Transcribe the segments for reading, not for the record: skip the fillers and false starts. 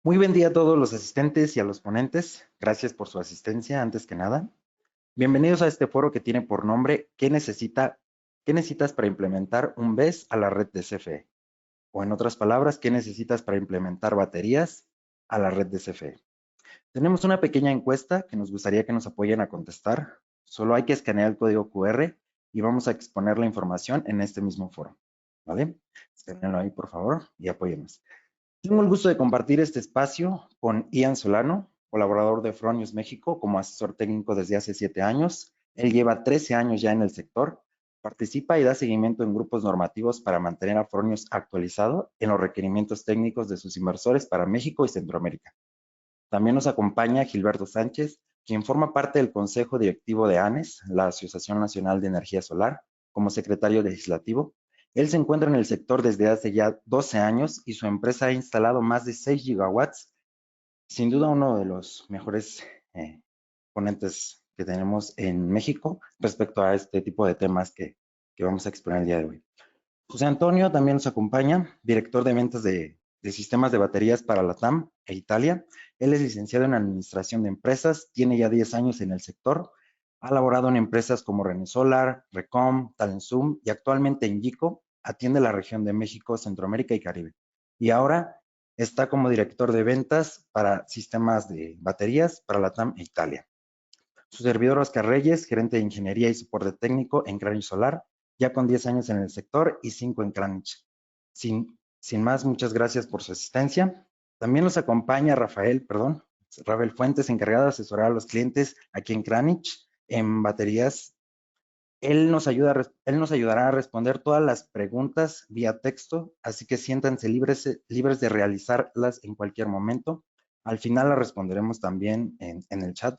Muy buen día a todos los asistentes y a los ponentes. Gracias por su asistencia, antes que nada. Bienvenidos a este foro que tiene por nombre ¿Qué necesitas para implementar un BESS a la red de CFE? O en otras palabras, ¿qué necesitas para implementar baterías a la red de CFE? Tenemos una pequeña encuesta que nos gustaría que nos apoyen a contestar. Solo hay que escanear el código QR y vamos a exponer la información en este mismo foro. ¿Vale? Escanealo ahí, por favor, y apóyenos. Tengo el gusto de compartir este espacio con Ian Solano, colaborador de Fronius México como asesor técnico desde hace 7 años. Él lleva 13 años ya en el sector, participa y da seguimiento en grupos normativos para mantener a Fronius actualizado en los requerimientos técnicos de sus inversores para México y Centroamérica. También nos acompaña Gilberto Sánchez, quien forma parte del Consejo Directivo de ANES, la Asociación Nacional de Energía Solar, como secretario legislativo. Él se encuentra en el sector desde hace ya 12 años y su empresa ha instalado más de 6 gigawatts, sin duda uno de los mejores ponentes que tenemos en México respecto a este tipo de temas que vamos a exponer el día de hoy. José Antonio también nos acompaña, director de ventas de sistemas de baterías para la TAM e Italia. Él es licenciado en Administración de Empresas, tiene ya 10 años en el sector, ha laborado en empresas como Renesolar, Recom, Talensum y actualmente en Yico, atiende la región de México, Centroamérica y Caribe. Y ahora está como director de ventas para sistemas de baterías para la TAM e Italia. Su servidor Oscar Reyes, gerente de ingeniería y soporte técnico en Kranich Solar, ya con 10 años en el sector y 5 en Kranich. Sin más, muchas gracias por su asistencia. También nos acompaña Rafael Fuentes, encargado de asesorar a los clientes aquí en Kranich en baterías. Él nos ayudará a responder todas las preguntas vía texto, así que siéntanse libres de realizarlas en cualquier momento. Al final las responderemos también en el chat.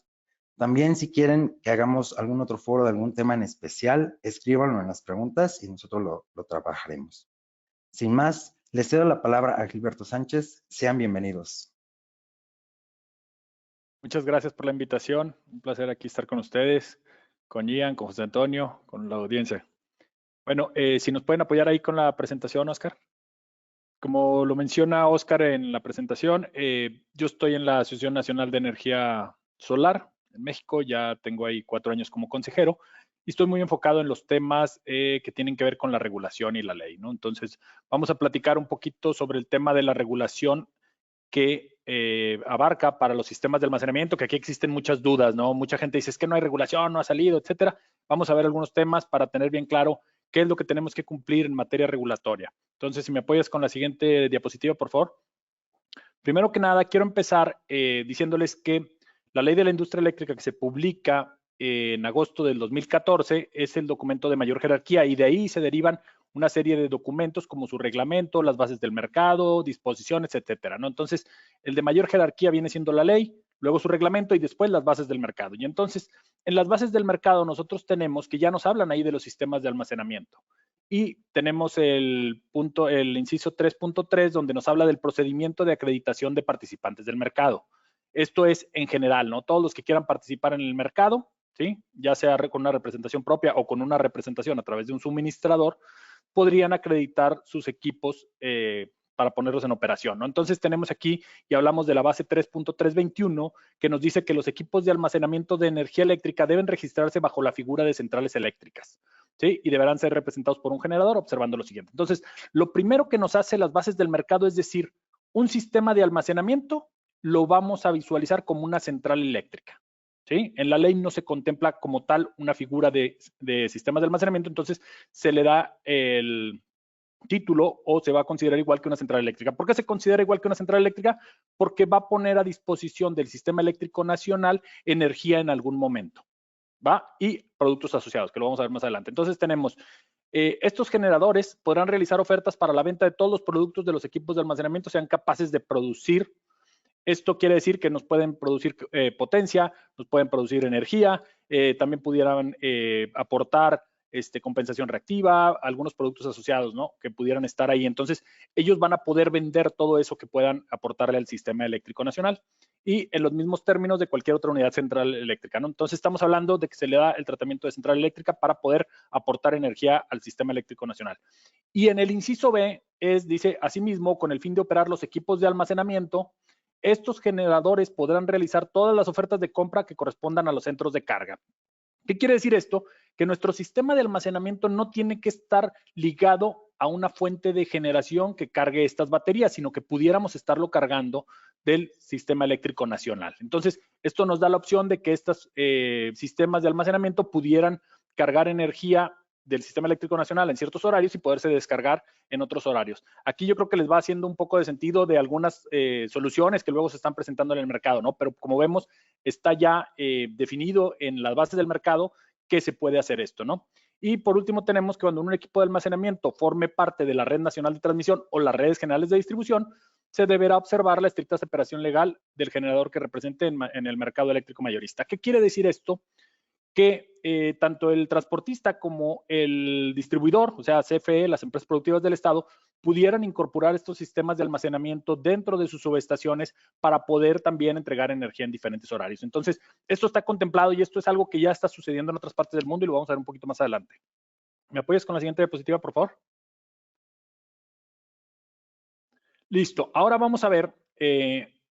También, si quieren que hagamos algún otro foro de algún tema en especial, escríbanlo en las preguntas y nosotros lo trabajaremos. Sin más, les cedo la palabra a Gilberto Sánchez. Sean bienvenidos. Muchas gracias por la invitación. Un placer aquí estar con ustedes, con Ian, con José Antonio, con la audiencia. Bueno, si nos pueden apoyar ahí con la presentación, Oscar. Como lo menciona Oscar en la presentación, yo estoy en la Asociación Nacional de Energía Solar en México, ya tengo ahí 4 años como consejero y estoy muy enfocado en los temas que tienen que ver con la regulación y la ley, ¿no? Entonces, vamos a platicar un poquito sobre el tema de la regulación que abarca para los sistemas de almacenamiento, que aquí existen muchas dudas, ¿no? Mucha gente dice, es que no hay regulación, no ha salido, etcétera. Vamos a ver algunos temas para tener bien claro qué es lo que tenemos que cumplir en materia regulatoria. Entonces, si me apoyas con la siguiente diapositiva, por favor. Primero que nada, quiero empezar diciéndoles que la ley de la industria eléctrica que se publica en agosto del 2014 es el documento de mayor jerarquía y de ahí se derivan una serie de documentos como su reglamento, las bases del mercado, disposiciones, etcétera, ¿no? Entonces, el de mayor jerarquía viene siendo la ley, luego su reglamento y después las bases del mercado. Y entonces, en las bases del mercado nosotros tenemos que ya nos hablan ahí de los sistemas de almacenamiento. Y tenemos el inciso 3.3, donde nos habla del procedimiento de acreditación de participantes del mercado. Esto es en general, ¿no? Todos los que quieran participar en el mercado, ¿sí? Ya sea con una representación propia o con una representación a través de un suministrador, podrían acreditar sus equipos para ponerlos en operación, ¿no? Entonces tenemos aquí y hablamos de la base 3.321 que nos dice que los equipos de almacenamiento de energía eléctrica deben registrarse bajo la figura de centrales eléctricas, ¿sí? Y deberán ser representados por un generador observando lo siguiente. Entonces, lo primero que nos hace las bases del mercado es decir, un sistema de almacenamiento lo vamos a visualizar como una central eléctrica, ¿sí? En la ley no se contempla como tal una figura de sistemas de almacenamiento, entonces se le da el título o se va a considerar igual que una central eléctrica. ¿Por qué se considera igual que una central eléctrica? Porque va a poner a disposición del sistema eléctrico nacional energía en algún momento, ¿va? Y productos asociados, que lo vamos a ver más adelante. Entonces tenemos, estos generadores podrán realizar ofertas para la venta de todos los productos de los equipos de almacenamiento sean capaces de producir. Esto quiere decir que nos pueden producir potencia, nos pueden producir energía, también pudieran aportar compensación reactiva, algunos productos asociados, ¿no? Que pudieran estar ahí. Entonces, ellos van a poder vender todo eso que puedan aportarle al sistema eléctrico nacional y en los mismos términos de cualquier otra unidad central eléctrica, ¿no? Entonces, estamos hablando de que se le da el tratamiento de central eléctrica para poder aportar energía al sistema eléctrico nacional. Y en el inciso B dice, asimismo, con el fin de operar los equipos de almacenamiento, estos generadores podrán realizar todas las ofertas de compra que correspondan a los centros de carga. ¿Qué quiere decir esto? Que nuestro sistema de almacenamiento no tiene que estar ligado a una fuente de generación que cargue estas baterías, sino que pudiéramos estarlo cargando del sistema eléctrico nacional. Entonces, esto nos da la opción de que estos sistemas de almacenamiento pudieran cargar energía del sistema eléctrico nacional en ciertos horarios y poderse descargar en otros horarios. Aquí yo creo que les va haciendo un poco de sentido de algunas soluciones que luego se están presentando en el mercado, ¿no? Pero como vemos, está ya definido en las bases del mercado que se puede hacer esto, ¿no? Y por último tenemos que cuando un equipo de almacenamiento forme parte de la red nacional de transmisión o las redes generales de distribución, se deberá observar la estricta separación legal del generador que represente en el mercado eléctrico mayorista. ¿Qué quiere decir esto? Que tanto el transportista como el distribuidor, o sea, CFE, las empresas productivas del Estado, pudieran incorporar estos sistemas de almacenamiento dentro de sus subestaciones para poder también entregar energía en diferentes horarios. Entonces, esto está contemplado y esto es algo que ya está sucediendo en otras partes del mundo y lo vamos a ver un poquito más adelante. ¿Me apoyas con la siguiente diapositiva, por favor? Listo. Ahora vamos a ver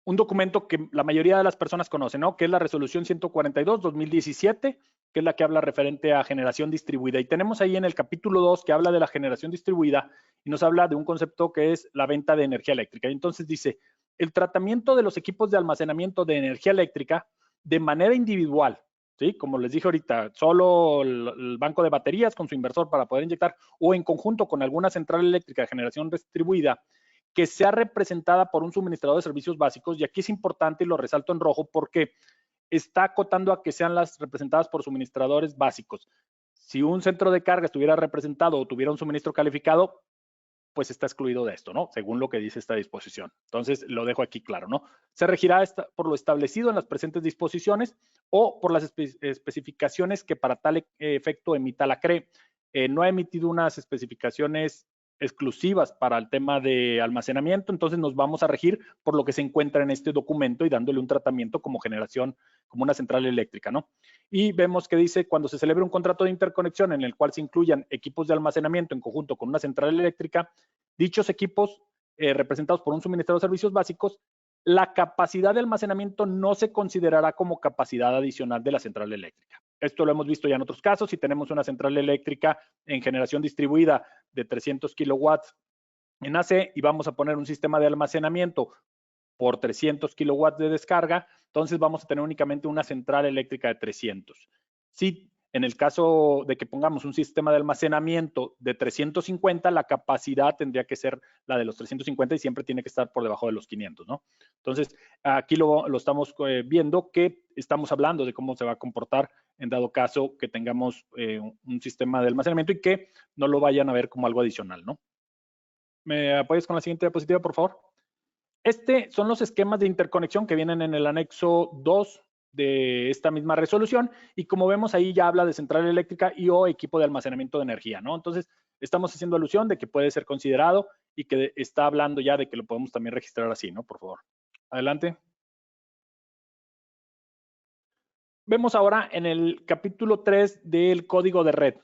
un documento que la mayoría de las personas conocen, ¿no? Que es la resolución 142-2017, que es la que habla referente a generación distribuida. Y tenemos ahí en el capítulo 2 que habla de la generación distribuida y nos habla de un concepto que es la venta de energía eléctrica. Y entonces dice, el tratamiento de los equipos de almacenamiento de energía eléctrica de manera individual, ¿sí? Como les dije ahorita, solo el banco de baterías con su inversor para poder inyectar o en conjunto con alguna central eléctrica de generación distribuida que sea representada por un suministrador de servicios básicos, y aquí es importante y lo resalto en rojo porque está acotando a que sean las representadas por suministradores básicos. Si un centro de carga estuviera representado o tuviera un suministro calificado, pues está excluido de esto, ¿no? Según lo que dice esta disposición. Entonces, lo dejo aquí claro, ¿no? Se regirá por lo establecido en las presentes disposiciones o por las especificaciones que para tal efecto emita la CRE. No ha emitido unas especificaciones exclusivas para el tema de almacenamiento, entonces nos vamos a regir por lo que se encuentra en este documento y dándole un tratamiento como generación, como una central eléctrica, ¿no? Y vemos que dice, cuando se celebre un contrato de interconexión en el cual se incluyan equipos de almacenamiento en conjunto con una central eléctrica, dichos equipos representados por un suministrador de servicios básicos, la capacidad de almacenamiento no se considerará como capacidad adicional de la central eléctrica. Esto lo hemos visto ya en otros casos. Si tenemos una central eléctrica en generación distribuida de 300 kilowatts en AC y vamos a poner un sistema de almacenamiento por 300 kilowatts de descarga, entonces vamos a tener únicamente una central eléctrica de 300. Si en el caso de que pongamos un sistema de almacenamiento de 350, la capacidad tendría que ser la de los 350 y siempre tiene que estar por debajo de los 500, ¿no? Entonces, aquí lo estamos viendo que estamos hablando de cómo se va a comportar en dado caso que tengamos un sistema de almacenamiento y que no lo vayan a ver como algo adicional, ¿no? ¿Me apoyas con la siguiente diapositiva, por favor? Son los esquemas de interconexión que vienen en el anexo 2 de esta misma resolución y como vemos ahí ya habla de central eléctrica y o equipo de almacenamiento de energía, ¿no? Entonces, estamos haciendo alusión de que puede ser considerado y que está hablando ya de que lo podemos también registrar así, ¿no? Por favor. Adelante. Vemos ahora en el capítulo 3 del código de red,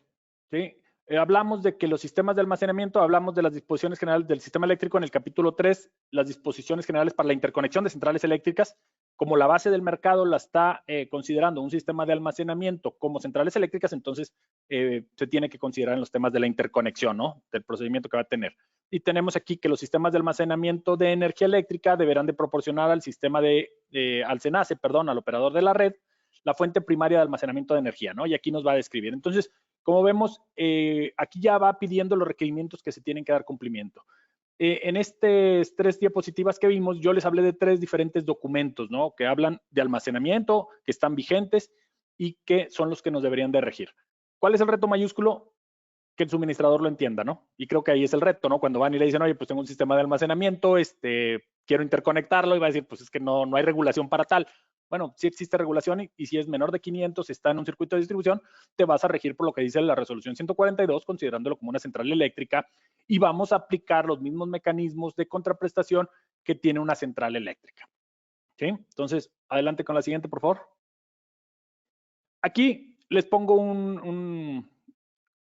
¿sí? Hablamos de que los sistemas de almacenamiento, hablamos de las disposiciones generales del sistema eléctrico en el capítulo 3, las disposiciones generales para la interconexión de centrales eléctricas, como la base del mercado la está considerando un sistema de almacenamiento como centrales eléctricas, entonces se tiene que considerar en los temas de la interconexión, ¿no? Del procedimiento que va a tener. Y tenemos aquí que los sistemas de almacenamiento de energía eléctrica deberán de proporcionar al sistema al CENACE, perdón, al operador de la red, la fuente primaria de almacenamiento de energía, ¿no? Y aquí nos va a describir. Entonces, como vemos, aquí ya va pidiendo los requerimientos que se tienen que dar cumplimiento. En estas 3 diapositivas que vimos, yo les hablé de 3 diferentes documentos, ¿no? Que hablan de almacenamiento, que están vigentes y que son los que nos deberían de regir. ¿Cuál es el reto mayúsculo? Que el suministrador lo entienda, ¿no? Y creo que ahí es el reto, ¿no? Cuando van y le dicen, oye, pues tengo un sistema de almacenamiento, quiero interconectarlo, y va a decir, pues es que no hay regulación para tal. Bueno, sí existe regulación y si es menor de 500, está en un circuito de distribución, te vas a regir por lo que dice la resolución 142, considerándolo como una central eléctrica, y vamos a aplicar los mismos mecanismos de contraprestación que tiene una central eléctrica. ¿Sí? Entonces, adelante con la siguiente, por favor. Aquí les pongo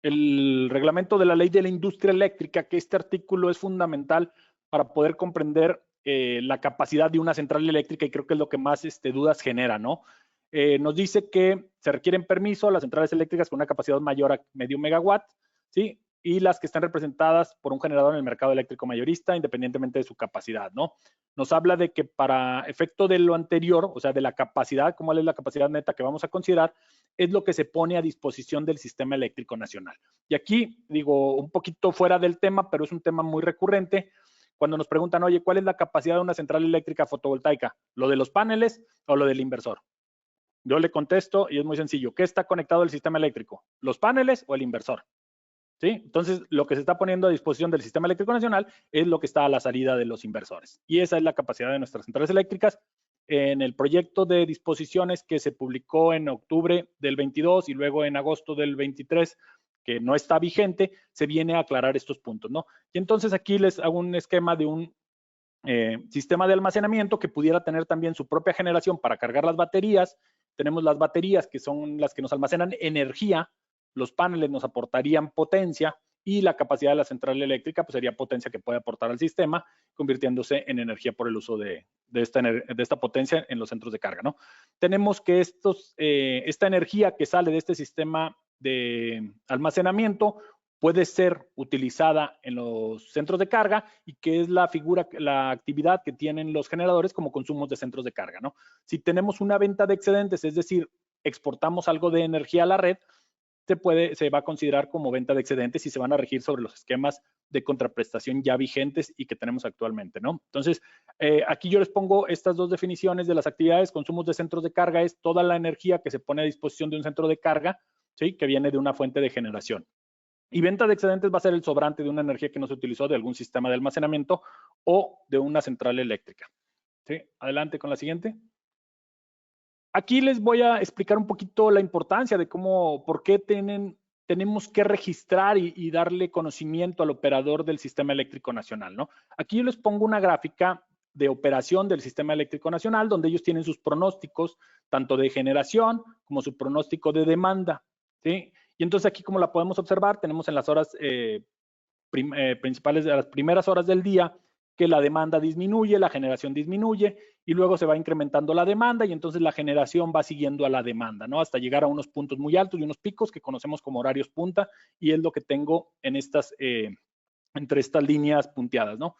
el reglamento de la ley de la industria eléctrica, que este artículo es fundamental para poder comprender la capacidad de una central eléctrica y creo que es lo que más dudas genera, ¿no? Nos dice que se requieren permiso las centrales eléctricas con una capacidad mayor a medio megawatt, ¿sí? Y las que están representadas por un generador en el mercado eléctrico mayorista, independientemente de su capacidad, ¿no? Nos habla de que para efecto de lo anterior, o sea, de la capacidad, ¿cuál es la capacidad neta que vamos a considerar? Es lo que se pone a disposición del sistema eléctrico nacional. Y aquí, digo, un poquito fuera del tema, pero es un tema muy recurrente. Cuando nos preguntan, oye, ¿cuál es la capacidad de una central eléctrica fotovoltaica? ¿Lo de los paneles o lo del inversor? Yo le contesto y es muy sencillo. ¿Qué está conectado al sistema eléctrico? ¿Los paneles o el inversor? ¿Sí? Entonces, lo que se está poniendo a disposición del sistema eléctrico nacional es lo que está a la salida de los inversores. Y esa es la capacidad de nuestras centrales eléctricas. En el proyecto de disposiciones que se publicó en octubre del 22 y luego en agosto del 23, que no está vigente, se viene a aclarar estos puntos, ¿no? Y entonces aquí les hago un esquema de un sistema de almacenamiento que pudiera tener también su propia generación para cargar las baterías. Tenemos las baterías que son las que nos almacenan energía, los paneles nos aportarían potencia y la capacidad de la central eléctrica pues sería potencia que puede aportar al sistema, convirtiéndose en energía por el uso de esta potencia en los centros de carga, ¿no? Tenemos que esta energía que sale de este sistema de almacenamiento puede ser utilizada en los centros de carga y que es la actividad que tienen los generadores como consumos de centros de carga, ¿no? Si tenemos una venta de excedentes, es decir, exportamos algo de energía a la red, se va a considerar como venta de excedentes y se van a regir sobre los esquemas de contraprestación ya vigentes y que tenemos actualmente, ¿no? Entonces, aquí yo les pongo estas dos definiciones de las actividades. Consumos de centros de carga es toda la energía que se pone a disposición de un centro de carga, ¿sí? Que viene de una fuente de generación. Y venta de excedentes va a ser el sobrante de una energía que no se utilizó de algún sistema de almacenamiento o de una central eléctrica. ¿Sí? Adelante con la siguiente. Aquí les voy a explicar un poquito la importancia de por qué tenemos que registrar y darle conocimiento al operador del sistema eléctrico nacional, ¿no? Aquí yo les pongo una gráfica de operación del sistema eléctrico nacional, donde ellos tienen sus pronósticos, tanto de generación como su pronóstico de demanda, ¿sí? Y entonces aquí, como la podemos observar, tenemos en las horas principales, de las primeras horas del día, que la demanda disminuye, la generación disminuye y luego se va incrementando la demanda y entonces la generación va siguiendo a la demanda, ¿no? Hasta llegar a unos puntos muy altos y unos picos que conocemos como horarios punta y es lo que tengo en entre estas líneas punteadas, ¿no?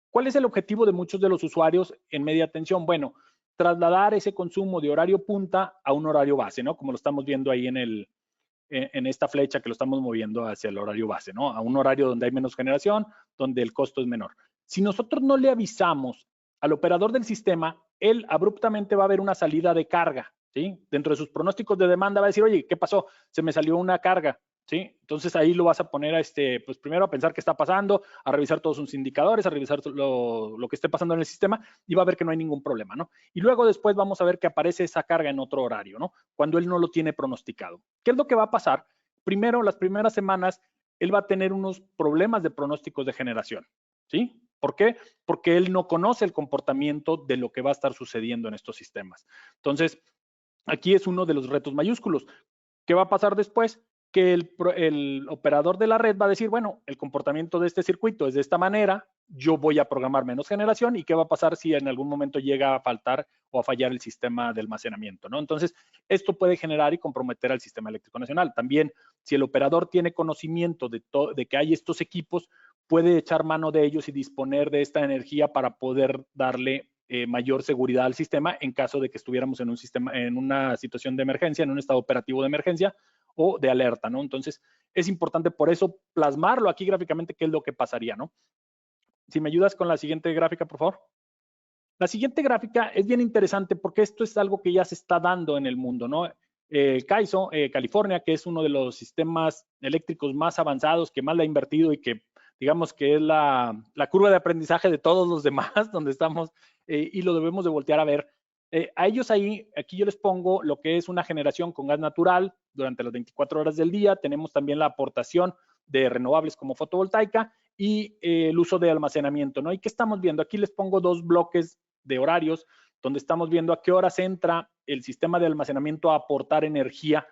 ¿Cuál es el objetivo de muchos de los usuarios en media tensión? Bueno, trasladar ese consumo de horario punta a un horario base, ¿no? Como lo estamos viendo ahí en esta flecha que lo estamos moviendo hacia el horario base, ¿no? A un horario donde hay menos generación, donde el costo es menor. Si nosotros no le avisamos al operador del sistema, él abruptamente va a ver una salida de carga, ¿sí? Dentro de sus pronósticos de demanda va a decir, oye, ¿qué pasó? Se me salió una carga, ¿sí? Entonces ahí lo vas a poner pues primero a pensar qué está pasando, a revisar todos sus indicadores, a revisar lo que esté pasando en el sistema y va a ver que no hay ningún problema, ¿no? Y luego después vamos a ver que aparece esa carga en otro horario, ¿no? Cuando él no lo tiene pronosticado. ¿Qué es lo que va a pasar? Primero, las primeras semanas, él va a tener unos problemas de pronósticos de generación, ¿sí? ¿Por qué? Porque él no conoce el comportamiento de lo que va a estar sucediendo en estos sistemas. Entonces, aquí es uno de los retos mayúsculos. ¿Qué va a pasar después? Que el operador de la red va a decir, bueno, el comportamiento de este circuito es de esta manera, yo voy a programar menos generación y qué va a pasar si en algún momento llega a faltar o a fallar el sistema de almacenamiento, ¿no? Entonces, esto puede generar y comprometer al sistema eléctrico nacional. También, si el operador tiene conocimiento de que hay estos equipos, puede echar mano de ellos y disponer de esta energía para poder darle mayor seguridad al sistema en caso de que estuviéramos en una situación de emergencia, en un estado operativo de emergencia o de alerta, ¿no? Entonces, es importante por eso plasmarlo aquí gráficamente qué es lo que pasaría, ¿no? Si me ayudas con la siguiente gráfica, por favor. La siguiente gráfica es bien interesante porque esto es algo que ya se está dando en el mundo, ¿no? CAISO, California, que es uno de los sistemas eléctricos más avanzados, que más le ha invertido y que digamos que es la curva de aprendizaje de todos los demás donde estamos y lo debemos de voltear a ver. A ellos aquí yo les pongo lo que es una generación con gas natural durante las 24 horas del día. Tenemos también la aportación de renovables como fotovoltaica y el uso de almacenamiento, ¿no? ¿Y qué estamos viendo? Aquí les pongo dos bloques de horarios donde estamos viendo a qué horas entra el sistema de almacenamiento a aportar energía,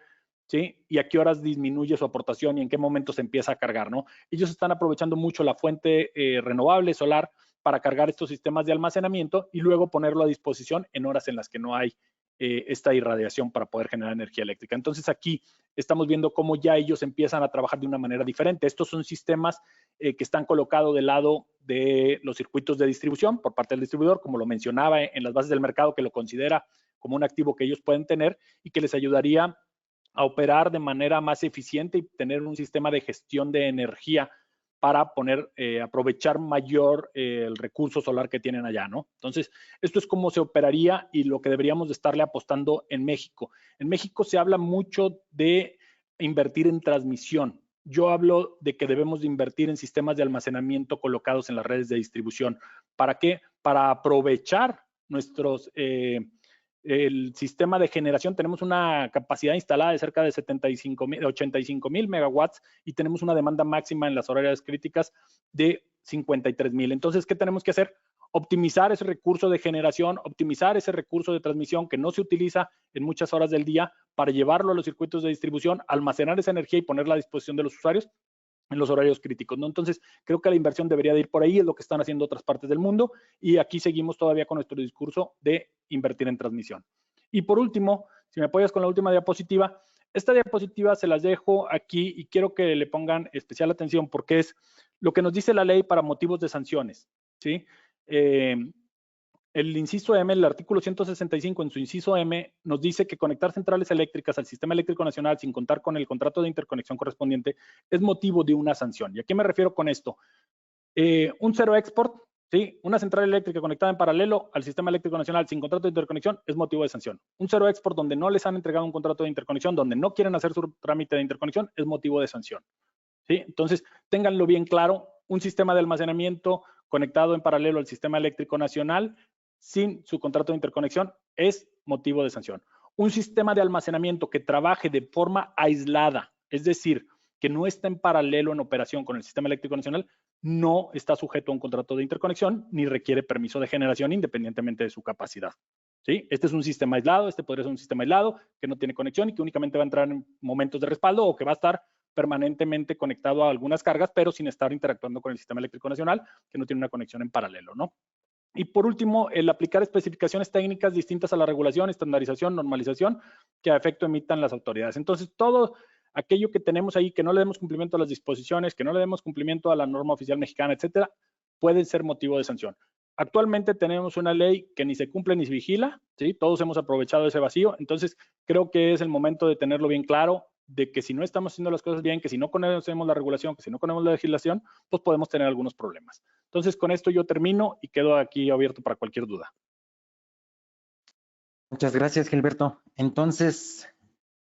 ¿sí? Y a qué horas disminuye su aportación y en qué momento se empieza a cargar, ¿no? Ellos están aprovechando mucho la fuente renovable solar para cargar estos sistemas de almacenamiento y luego ponerlo a disposición en horas en las que no hay esta irradiación para poder generar energía eléctrica. Entonces aquí estamos viendo cómo ya ellos empiezan a trabajar de una manera diferente. Estos son sistemas que están colocados del lado de los circuitos de distribución por parte del distribuidor, como lo mencionaba en las bases del mercado, que lo considera como un activo que ellos pueden tener y que les ayudaría a operar de manera más eficiente y tener un sistema de gestión de energía para aprovechar mayor el recurso solar que tienen allá, ¿no? Entonces, esto es cómo se operaría y lo que deberíamos de estarle apostando en México. En México se habla mucho de invertir en transmisión. Yo hablo de que debemos de invertir en sistemas de almacenamiento colocados en las redes de distribución. ¿Para qué? Para aprovechar el sistema de generación. Tenemos una capacidad instalada de cerca de 85,000 megawatts y tenemos una demanda máxima en las horarias críticas de 53,000. Entonces, ¿qué tenemos que hacer? Optimizar ese recurso de generación, optimizar ese recurso de transmisión que no se utiliza en muchas horas del día para llevarlo a los circuitos de distribución, almacenar esa energía y ponerla a disposición de los usuarios en los horarios críticos, ¿no? Entonces, creo que la inversión debería de ir por ahí, es lo que están haciendo otras partes del mundo, y aquí seguimos todavía con nuestro discurso de invertir en transmisión. Y por último, si me apoyas con la última diapositiva, esta diapositiva se las dejo aquí y quiero que le pongan especial atención porque es lo que nos dice la ley para motivos de sanciones, ¿sí? El inciso M, el artículo 165 en su inciso M, nos dice que conectar centrales eléctricas al sistema eléctrico nacional sin contar con el contrato de interconexión correspondiente es motivo de una sanción. ¿Y a qué me refiero con esto? Un cero export, ¿sí? Una central eléctrica conectada en paralelo al sistema eléctrico nacional sin contrato de interconexión es motivo de sanción. Un cero export donde no les han entregado un contrato de interconexión, donde no quieren hacer su trámite de interconexión, es motivo de sanción, ¿sí? Entonces, ténganlo bien claro, un sistema de almacenamiento conectado en paralelo al sistema eléctrico nacional sin su contrato de interconexión es motivo de sanción. Un sistema de almacenamiento que trabaje de forma aislada, es decir, que no está en paralelo en operación con el sistema eléctrico nacional, no está sujeto a un contrato de interconexión ni requiere permiso de generación independientemente de su capacidad, ¿sí? Este es un sistema aislado, este podría ser un sistema aislado que no tiene conexión y que únicamente va a entrar en momentos de respaldo o que va a estar permanentemente conectado a algunas cargas, pero sin estar interactuando con el sistema eléctrico nacional, que no tiene una conexión en paralelo, ¿no? Y por último, el aplicar especificaciones técnicas distintas a la regulación, estandarización, normalización que a efecto emitan las autoridades. Entonces, todo aquello que tenemos ahí que no le demos cumplimiento a las disposiciones, que no le demos cumplimiento a la norma oficial mexicana, etcétera, pueden ser motivo de sanción. Actualmente tenemos una ley que ni se cumple ni se vigila, ¿sí? Todos hemos aprovechado ese vacío, entonces creo que es el momento de tenerlo bien claro, de que si no estamos haciendo las cosas bien, que si no conocemos la regulación, que si no conocemos la legislación, pues podemos tener algunos problemas. Entonces, con esto yo termino y quedo aquí abierto para cualquier duda. Muchas gracias, Gilberto. Entonces,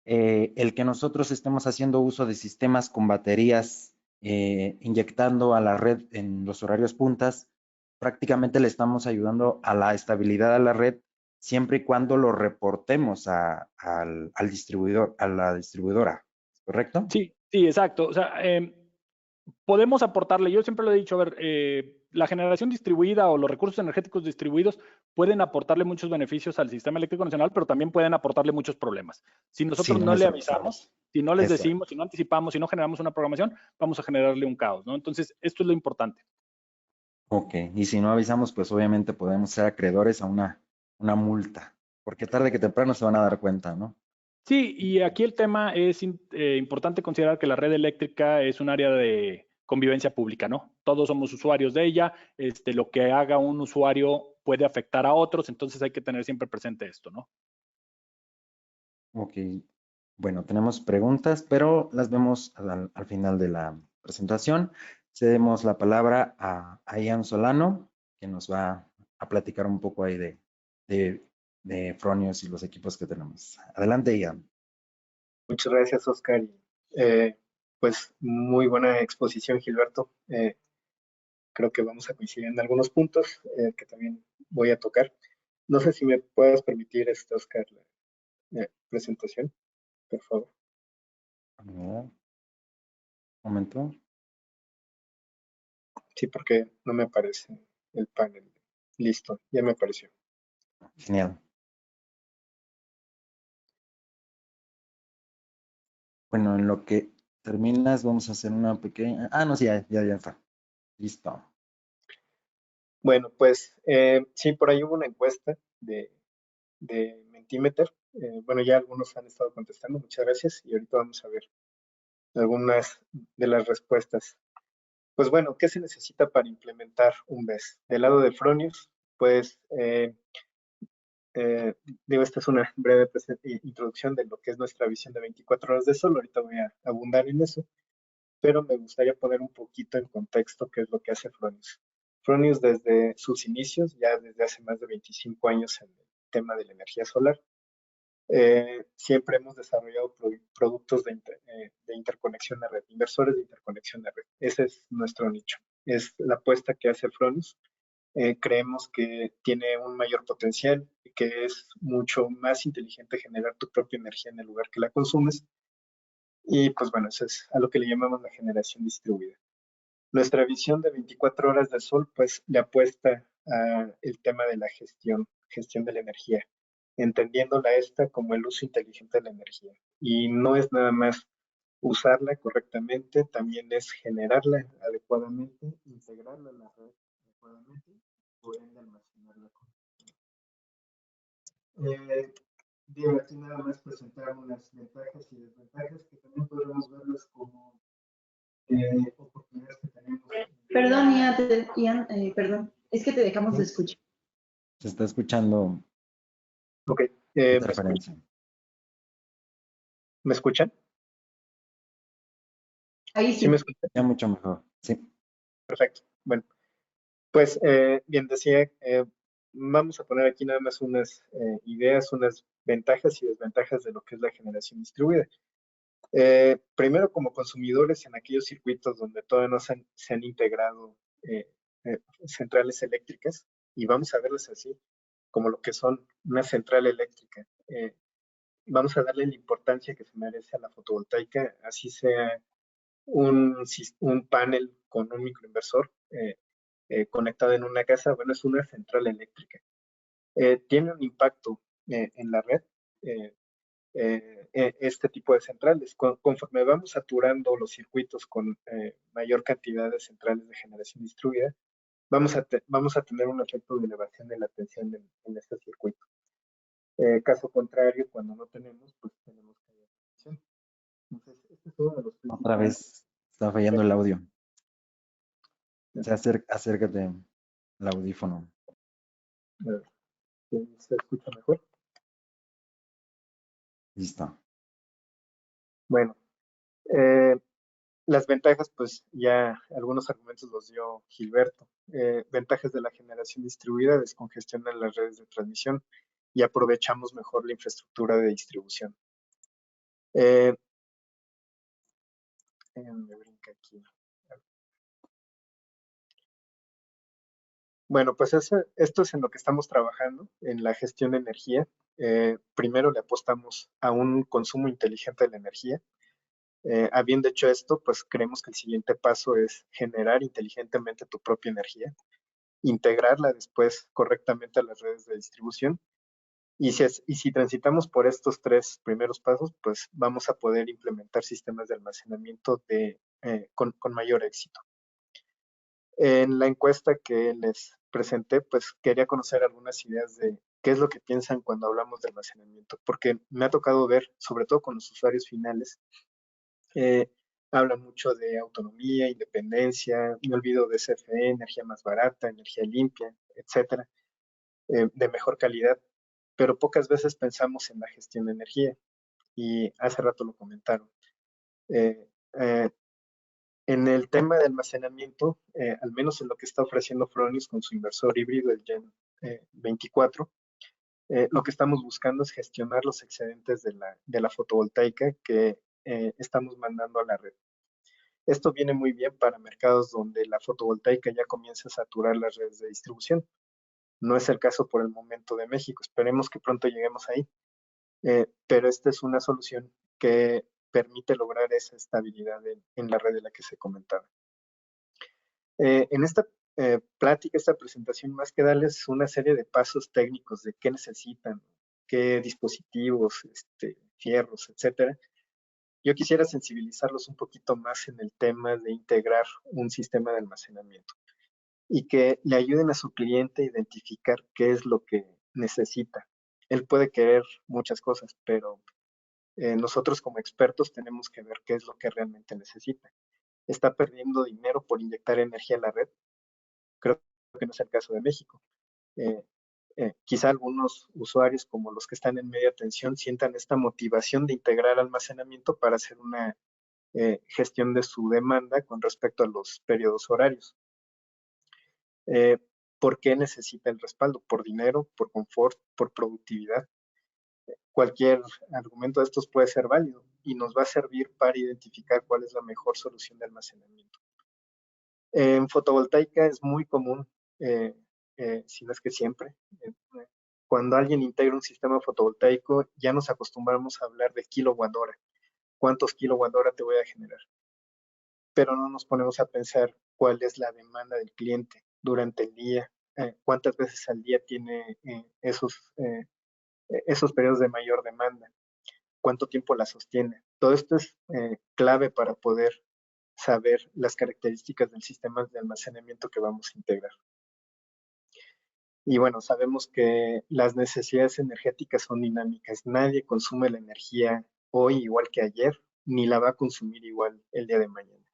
el que nosotros estemos haciendo uso de sistemas con baterías, inyectando a la red en los horarios puntas, prácticamente le estamos ayudando a la estabilidad de la red siempre y cuando lo reportemos al distribuidor, a la distribuidora, ¿correcto? Sí, sí, exacto. O sea, podemos aportarle, yo siempre lo he dicho, a ver, la generación distribuida o los recursos energéticos distribuidos pueden aportarle muchos beneficios al sistema eléctrico nacional, pero también pueden aportarle muchos problemas. Si nosotros no le avisamos, si no les decimos, si no anticipamos, si no generamos una programación, vamos a generarle un caos, ¿no? Entonces, esto es lo importante. Ok, y si no avisamos, pues obviamente podemos ser acreedores a una multa, porque tarde que temprano se van a dar cuenta, ¿no? Sí, y aquí el tema es importante considerar que la red eléctrica es un área de convivencia pública, ¿no? Todos somos usuarios de ella, lo que haga un usuario puede afectar a otros, entonces hay que tener siempre presente esto, ¿no? Ok, bueno, tenemos preguntas, pero las vemos al final de la presentación. Cedemos la palabra a Ian Solano, que nos va a platicar un poco ahí de Fronius y los equipos que tenemos. Adelante, Ian. Muchas gracias, Oscar. Pues muy buena exposición, Gilberto. Creo que vamos a coincidir en algunos puntos que también voy a tocar. No sé si me puedes permitir, Oscar, la presentación, por favor. Un momento. Sí, porque no me aparece el panel. Listo, ya me apareció. Genial. Bueno, en lo que terminas, vamos a hacer una pequeña. Ah, no, sí, ya está. Listo. Bueno, pues sí, por ahí hubo una encuesta de Mentimeter. Bueno, ya algunos han estado contestando, muchas gracias, y ahorita vamos a ver algunas de las respuestas. Pues bueno, ¿qué se necesita para implementar un BES? Del lado de Fronius, pues digo, esta es una breve introducción de lo que es nuestra visión de 24 horas de sol. Ahorita voy a abundar en eso, pero me gustaría poner un poquito en contexto qué es lo que hace Fronius. Fronius desde sus inicios, ya desde hace más de 25 años en el tema de la energía solar, siempre hemos desarrollado productos de interconexión a red, inversores de interconexión a red. Ese es nuestro nicho. Es la apuesta que hace Fronius. Creemos que tiene un mayor potencial y que es mucho más inteligente generar tu propia energía en el lugar que la consumes. Y pues bueno, eso es a lo que le llamamos la generación distribuida. Nuestra visión de 24 horas de sol, pues le apuesta al tema de la gestión de la energía, entendiéndola esta como el uso inteligente de la energía. Y no es nada más usarla correctamente, también es generarla adecuadamente, integrarla en la red adecuadamente, por ende almacenarla correctamente. Digo, aquí nada más presentar unas ventajas y desventajas que también podemos verlas como oportunidades que tenemos. Perdón, Ian, perdón, es que te dejamos de escuchar. Se está escuchando Ok, interferencia. ¿me escuchan? Ahí ¿Sí sí. me escuchan? Ya mucho mejor, sí. Perfecto. Bueno, pues bien decía, vamos a poner aquí nada más unas ideas, unas ventajas y desventajas de lo que es la generación distribuida. Primero, como consumidores en aquellos circuitos donde todavía no se han integrado centrales eléctricas, y vamos a verlas así, como lo que son una central eléctrica. Vamos a darle la importancia que se merece a la fotovoltaica, así sea un panel con un microinversor conectado en una casa. Bueno, es una central eléctrica. Tiene un impacto en la red. Este tipo de centrales. Conforme vamos saturando los circuitos con mayor cantidad de centrales de generación distribuida, vamos a tener un efecto de elevación de la tensión en este circuito. Caso contrario, cuando no tenemos, pues tenemos que haber tensión. Entonces, este es uno de los principales. Otra vez está fallando el audio. Acércate al audífono. ¿Se escucha mejor? Listo. Bueno, las ventajas, pues ya algunos argumentos los dio Gilberto. Ventajas de la generación distribuida: descongestionan las redes de transmisión y aprovechamos mejor la infraestructura de distribución. Me brinca aquí. Bueno, pues esto es en lo que estamos trabajando, en la gestión de energía. Primero le apostamos a un consumo inteligente de la energía. Habiendo hecho esto, pues creemos que el siguiente paso es generar inteligentemente tu propia energía, integrarla después correctamente a las redes de distribución. Y si transitamos por estos tres primeros pasos, pues vamos a poder implementar sistemas de almacenamiento con mayor éxito. En la encuesta que les presenté, pues quería conocer algunas ideas de qué es lo que piensan cuando hablamos de almacenamiento, porque me ha tocado ver, sobre todo con los usuarios finales, hablan mucho de autonomía, independencia, me olvido de CFE, energía más barata, energía limpia, etcétera, de mejor calidad, pero pocas veces pensamos en la gestión de energía, y hace rato lo comentaron. En el tema de almacenamiento, al menos en lo que está ofreciendo Fronius con su inversor híbrido, el Gen 24, lo que estamos buscando es gestionar los excedentes de la fotovoltaica que estamos mandando a la red. Esto viene muy bien para mercados donde la fotovoltaica ya comienza a saturar las redes de distribución. No es el caso por el momento de México. Esperemos que pronto lleguemos ahí. Pero esta es una solución que permite lograr esa estabilidad en la red de la que se comentaba. En esta plática, esta presentación, más que darles una serie de pasos técnicos de qué necesitan, qué dispositivos, fierros, etcétera, yo quisiera sensibilizarlos un poquito más en el tema de integrar un sistema de almacenamiento. y que le ayuden a su cliente a identificar qué es lo que necesita. Él puede querer muchas cosas, pero nosotros como expertos tenemos que ver qué es lo que realmente necesita. ¿Está perdiendo dinero por inyectar energía a la red? Creo que no es el caso de México. Quizá algunos usuarios, como los que están en media tensión, sientan esta motivación de integrar almacenamiento para hacer una gestión de su demanda con respecto a los periodos horarios. ¿Por qué necesita el respaldo? ¿Por dinero? ¿Por confort? ¿Por productividad? Cualquier argumento de estos puede ser válido y nos va a servir para identificar cuál es la mejor solución de almacenamiento. En fotovoltaica es muy común, si no es que siempre, cuando alguien integra un sistema fotovoltaico, ya nos acostumbramos a hablar de kilowatt hora. ¿Cuántos kilowatt hora te voy a generar? Pero no nos ponemos a pensar cuál es la demanda del cliente durante el día, cuántas veces al día tiene esos periodos de mayor demanda, cuánto tiempo la sostiene. Todo esto es clave para poder saber las características del sistema de almacenamiento que vamos a integrar. Y bueno, sabemos que las necesidades energéticas son dinámicas. Nadie consume la energía hoy igual que ayer, ni la va a consumir igual el día de mañana.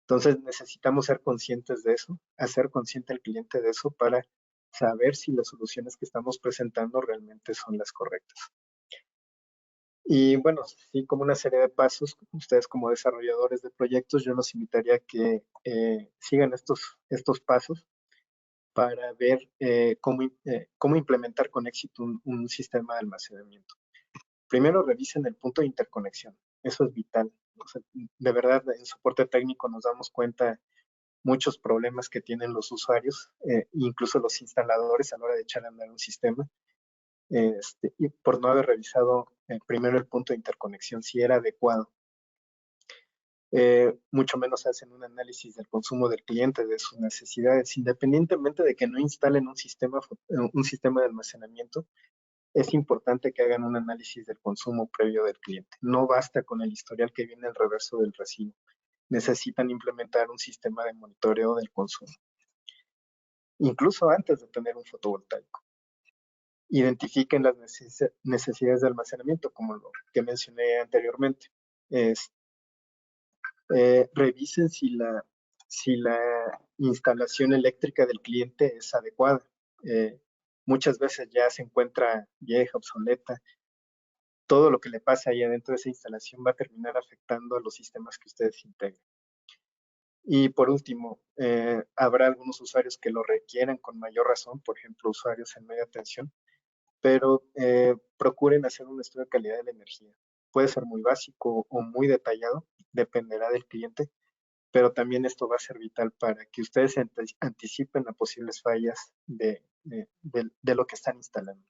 Entonces necesitamos ser conscientes de eso, hacer consciente al cliente de eso para saber si las soluciones que estamos presentando realmente son las correctas. Y bueno, sí, como una serie de pasos, ustedes como desarrolladores de proyectos, yo los invitaría a que sigan estos pasos para ver cómo implementar con éxito un sistema de almacenamiento. Primero, revisen el punto de interconexión. Eso es vital. O sea, de verdad, en soporte técnico nos damos cuenta muchos problemas que tienen los usuarios, incluso los instaladores a la hora de echar a andar un sistema, y por no haber revisado primero el punto de interconexión, si era adecuado. Mucho menos hacen un análisis del consumo del cliente, de sus necesidades, independientemente de que no instalen un sistema de almacenamiento. Es importante que hagan un análisis del consumo previo del cliente. No basta con el historial que viene al reverso del recibo. Necesitan implementar un sistema de monitoreo del consumo, incluso antes de tener un fotovoltaico. Identifiquen las necesidades de almacenamiento, como lo que mencioné anteriormente. Revisen si la instalación eléctrica del cliente es adecuada. Muchas veces ya se encuentra vieja, obsoleta. Todo lo que le pasa ahí adentro de esa instalación va a terminar afectando a los sistemas que ustedes integren. Y por último, habrá algunos usuarios que lo requieran con mayor razón, por ejemplo, usuarios en media tensión, pero procuren hacer un estudio de calidad de la energía. Puede ser muy básico o muy detallado, dependerá del cliente, pero también esto va a ser vital para que ustedes anticipen a posibles fallas de lo que están instalando.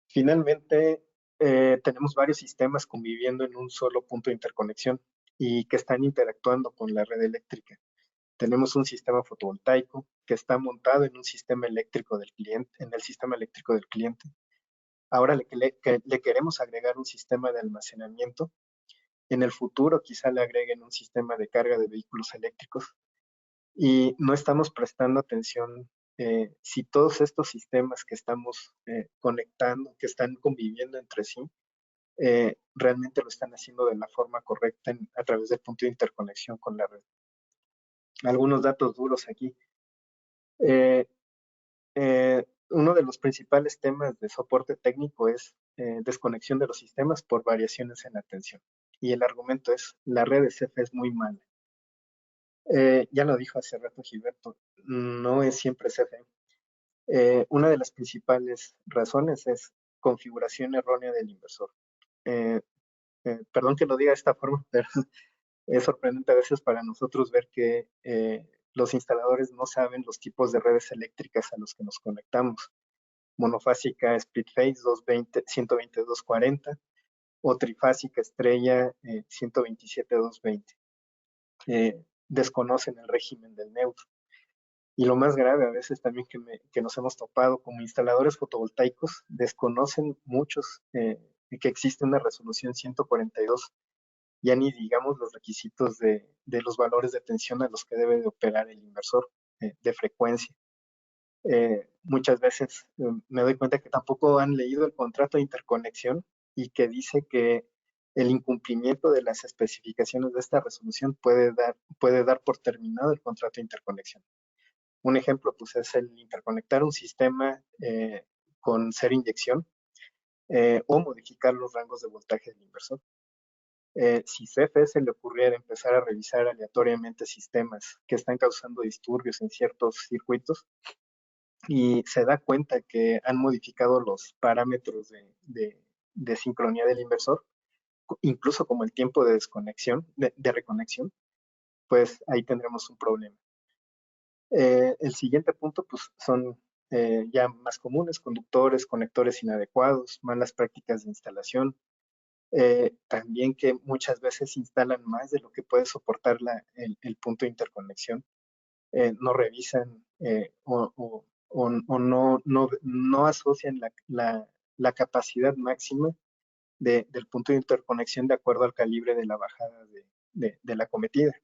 Finalmente, tenemos varios sistemas conviviendo en un solo punto de interconexión y que están interactuando con la red eléctrica. Tenemos un sistema fotovoltaico que está montado en un sistema eléctrico del cliente, en el sistema eléctrico del cliente. Ahora le queremos agregar un sistema de almacenamiento. En el futuro quizá le agreguen un sistema de carga de vehículos eléctricos y no estamos prestando atención si todos estos sistemas que estamos conectando, que están conviviendo entre sí, realmente lo están haciendo de la forma correcta a través del punto de interconexión con la red. Algunos datos duros aquí. Uno de los principales temas de soporte técnico es desconexión de los sistemas por variaciones en la tensión. Y el argumento es, la red de CFE es muy mala. Ya lo dijo hace rato Gilberto, no es siempre CFE. Una de las principales razones es configuración errónea del inversor. Perdón que lo diga de esta forma, pero es sorprendente a veces para nosotros ver que los instaladores no saben los tipos de redes eléctricas a los que nos conectamos. Monofásica split phase 120-240 o trifásica estrella 127-220. Desconocen el régimen del neutro. Y lo más grave a veces también que nos hemos topado como instaladores fotovoltaicos, desconocen muchos que existe una resolución 142 Ya ni digamos los requisitos de los valores de tensión a los que debe de operar el inversor, de frecuencia. Muchas veces me doy cuenta que tampoco han leído el contrato de interconexión y que dice que el incumplimiento de las especificaciones de esta resolución puede dar por terminado el contrato de interconexión. Un ejemplo, pues, es el interconectar un sistema con cero inyección o modificar los rangos de voltaje del inversor. Si CFE se le ocurriera empezar a revisar aleatoriamente sistemas que están causando disturbios en ciertos circuitos y se da cuenta que han modificado los parámetros de sincronía del inversor, incluso como el tiempo de desconexión, de reconexión, pues ahí tendremos un problema. El siguiente punto, pues, son ya más comunes: conductores, conectores inadecuados, malas prácticas de instalación, también que muchas veces instalan más de lo que puede soportar el punto de interconexión, no revisan o no asocian la capacidad máxima del punto de interconexión de acuerdo al calibre de la bajada de la cometida.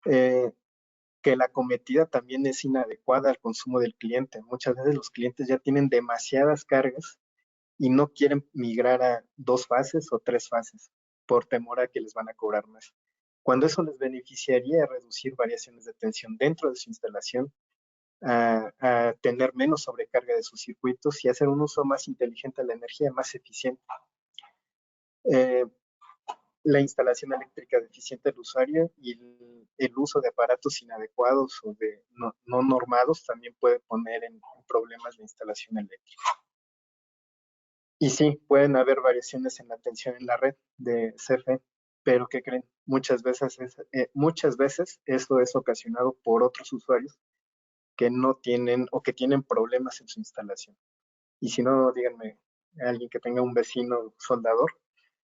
Que la cometida también es inadecuada al consumo del cliente. Muchas veces los clientes ya tienen demasiadas cargas y no quieren migrar a 2 fases o 3 fases por temor a que les van a cobrar más, cuando eso les beneficiaría reducir variaciones de tensión dentro de su instalación, a tener menos sobrecarga de sus circuitos y hacer un uso más inteligente de la energía, más eficiente. La instalación eléctrica deficiente del usuario y el uso de aparatos inadecuados o no normados también puede poner en problemas la instalación eléctrica. Y sí, pueden haber variaciones en la tensión en la red de CFE, pero ¿qué creen? Muchas veces eso es ocasionado por otros usuarios que no tienen o que tienen problemas en su instalación. Y si no, díganme, alguien que tenga un vecino soldador,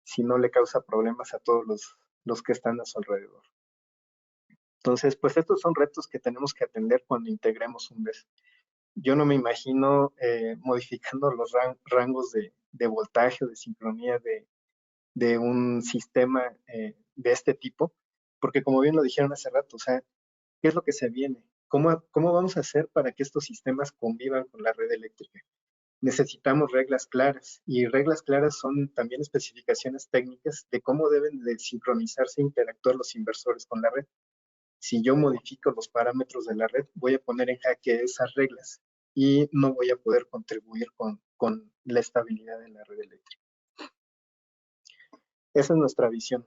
si no le causa problemas a todos los que están a su alrededor. Entonces, pues estos son retos que tenemos que atender cuando integremos un BESS. Yo no me imagino modificando los rangos de voltaje o de sincronía de un sistema de este tipo, porque como bien lo dijeron hace rato, o sea, ¿qué es lo que se viene? ¿Cómo vamos a hacer para que estos sistemas convivan con la red eléctrica? Necesitamos reglas claras, y reglas claras son también especificaciones técnicas de cómo deben de sincronizarse e interactuar los inversores con la red. Si yo modifico los parámetros de la red, voy a poner en jaque esas reglas y no voy a poder contribuir con la estabilidad de la red eléctrica. Esa es nuestra visión.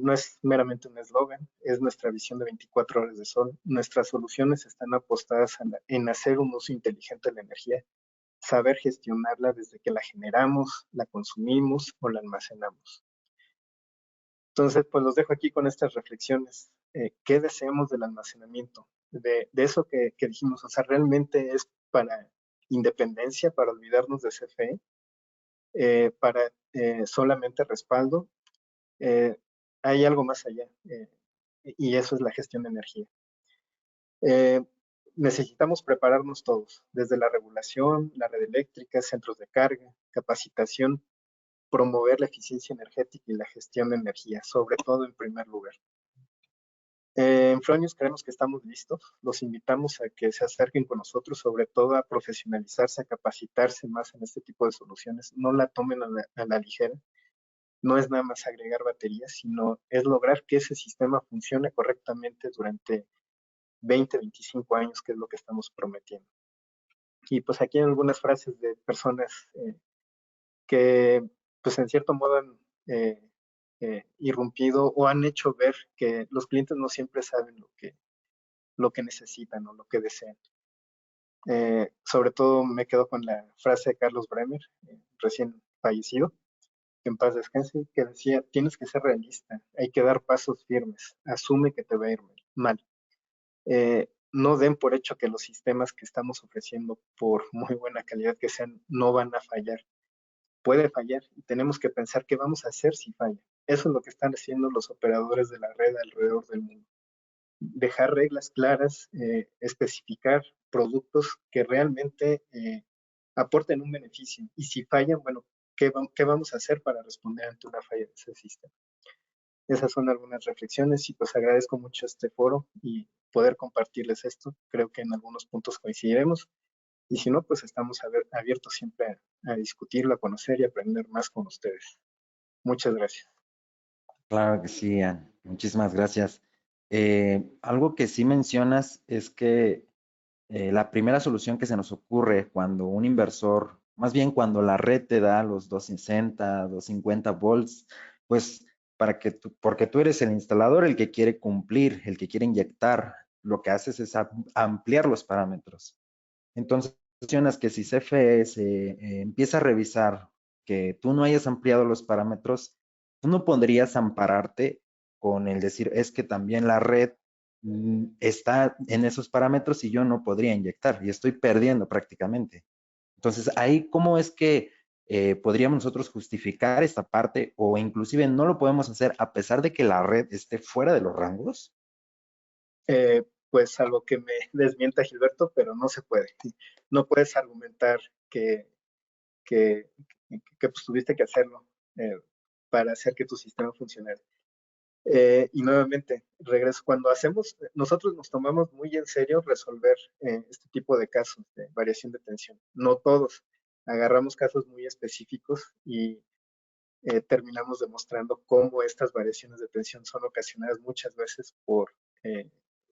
No es meramente un eslogan, es nuestra visión de 24 horas de sol. Nuestras soluciones están apostadas en hacer un uso inteligente de la energía, saber gestionarla desde que la generamos, la consumimos o la almacenamos. Entonces, pues los dejo aquí con estas reflexiones. ¿Qué deseamos del almacenamiento? De eso que dijimos, o sea, ¿realmente es para independencia, para olvidarnos de CFE, para solamente respaldo? Hay algo más allá, y eso es la gestión de energía. Necesitamos prepararnos todos, desde la regulación, la red eléctrica, centros de carga, capacitación, promover la eficiencia energética y la gestión de energía, sobre todo en primer lugar. En Fronius creemos que estamos listos. Los invitamos a que se acerquen con nosotros, sobre todo a profesionalizarse, a capacitarse más en este tipo de soluciones. No la tomen a la ligera. No es nada más agregar baterías, sino es lograr que ese sistema funcione correctamente durante 20, 25 años, que es lo que estamos prometiendo. Y pues aquí hay algunas frases de personas que pues en cierto modo han irrumpido o han hecho ver que los clientes no siempre saben lo que necesitan o lo que desean. Sobre todo me quedo con la frase de Carlos Bremer, recién fallecido, en paz descanse, que decía: tienes que ser realista, hay que dar pasos firmes, asume que te va a ir mal. No den por hecho que los sistemas que estamos ofreciendo, por muy buena calidad que sean, no van a fallar. Puede fallar y tenemos que pensar qué vamos a hacer si falla. Eso es lo que están haciendo los operadores de la red alrededor del mundo. Dejar reglas claras, especificar productos que realmente aporten un beneficio. Y si fallan, bueno, ¿qué vamos a hacer para responder ante una falla de ese sistema? Esas son algunas reflexiones y pues agradezco mucho este foro y poder compartirles esto. Creo que en algunos puntos coincidiremos y si no, pues estamos abiertos siempre a discutirlo, a conocer y aprender más con ustedes. Muchas gracias. Claro que sí, Ian. Muchísimas gracias. Algo que sí mencionas es que la primera solución que se nos ocurre cuando un inversor, más bien cuando la red te da los 260, 250 volts, pues porque tú eres el instalador el que quiere cumplir, el que quiere inyectar, lo que haces es ampliar los parámetros. Entonces, mencionas que si CFE empieza a revisar que tú no hayas ampliado los parámetros, tú no podrías ampararte con el decir, es que también la red está en esos parámetros y yo no podría inyectar y estoy perdiendo prácticamente. Entonces, ahí, ¿cómo es que podríamos nosotros justificar esta parte o inclusive no lo podemos hacer a pesar de que la red esté fuera de los rangos? Pues algo que me desmienta Gilberto, pero no se puede. No puedes argumentar que, pues, tuviste que hacerlo para hacer que tu sistema funcionara. Y nuevamente, regreso, nosotros nos tomamos muy en serio resolver este tipo de casos de variación de tensión. No todos, agarramos casos muy específicos y terminamos demostrando cómo estas variaciones de tensión son ocasionadas muchas veces por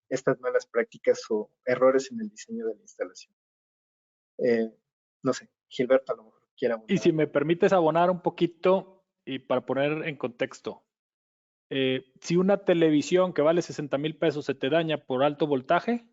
estas malas prácticas o errores en el diseño de la instalación. No sé, Gilberto a lo mejor quiera abundar. Y si me permites abonar un poquito y para poner en contexto, si una televisión que vale 60,000 pesos se te daña por alto voltaje,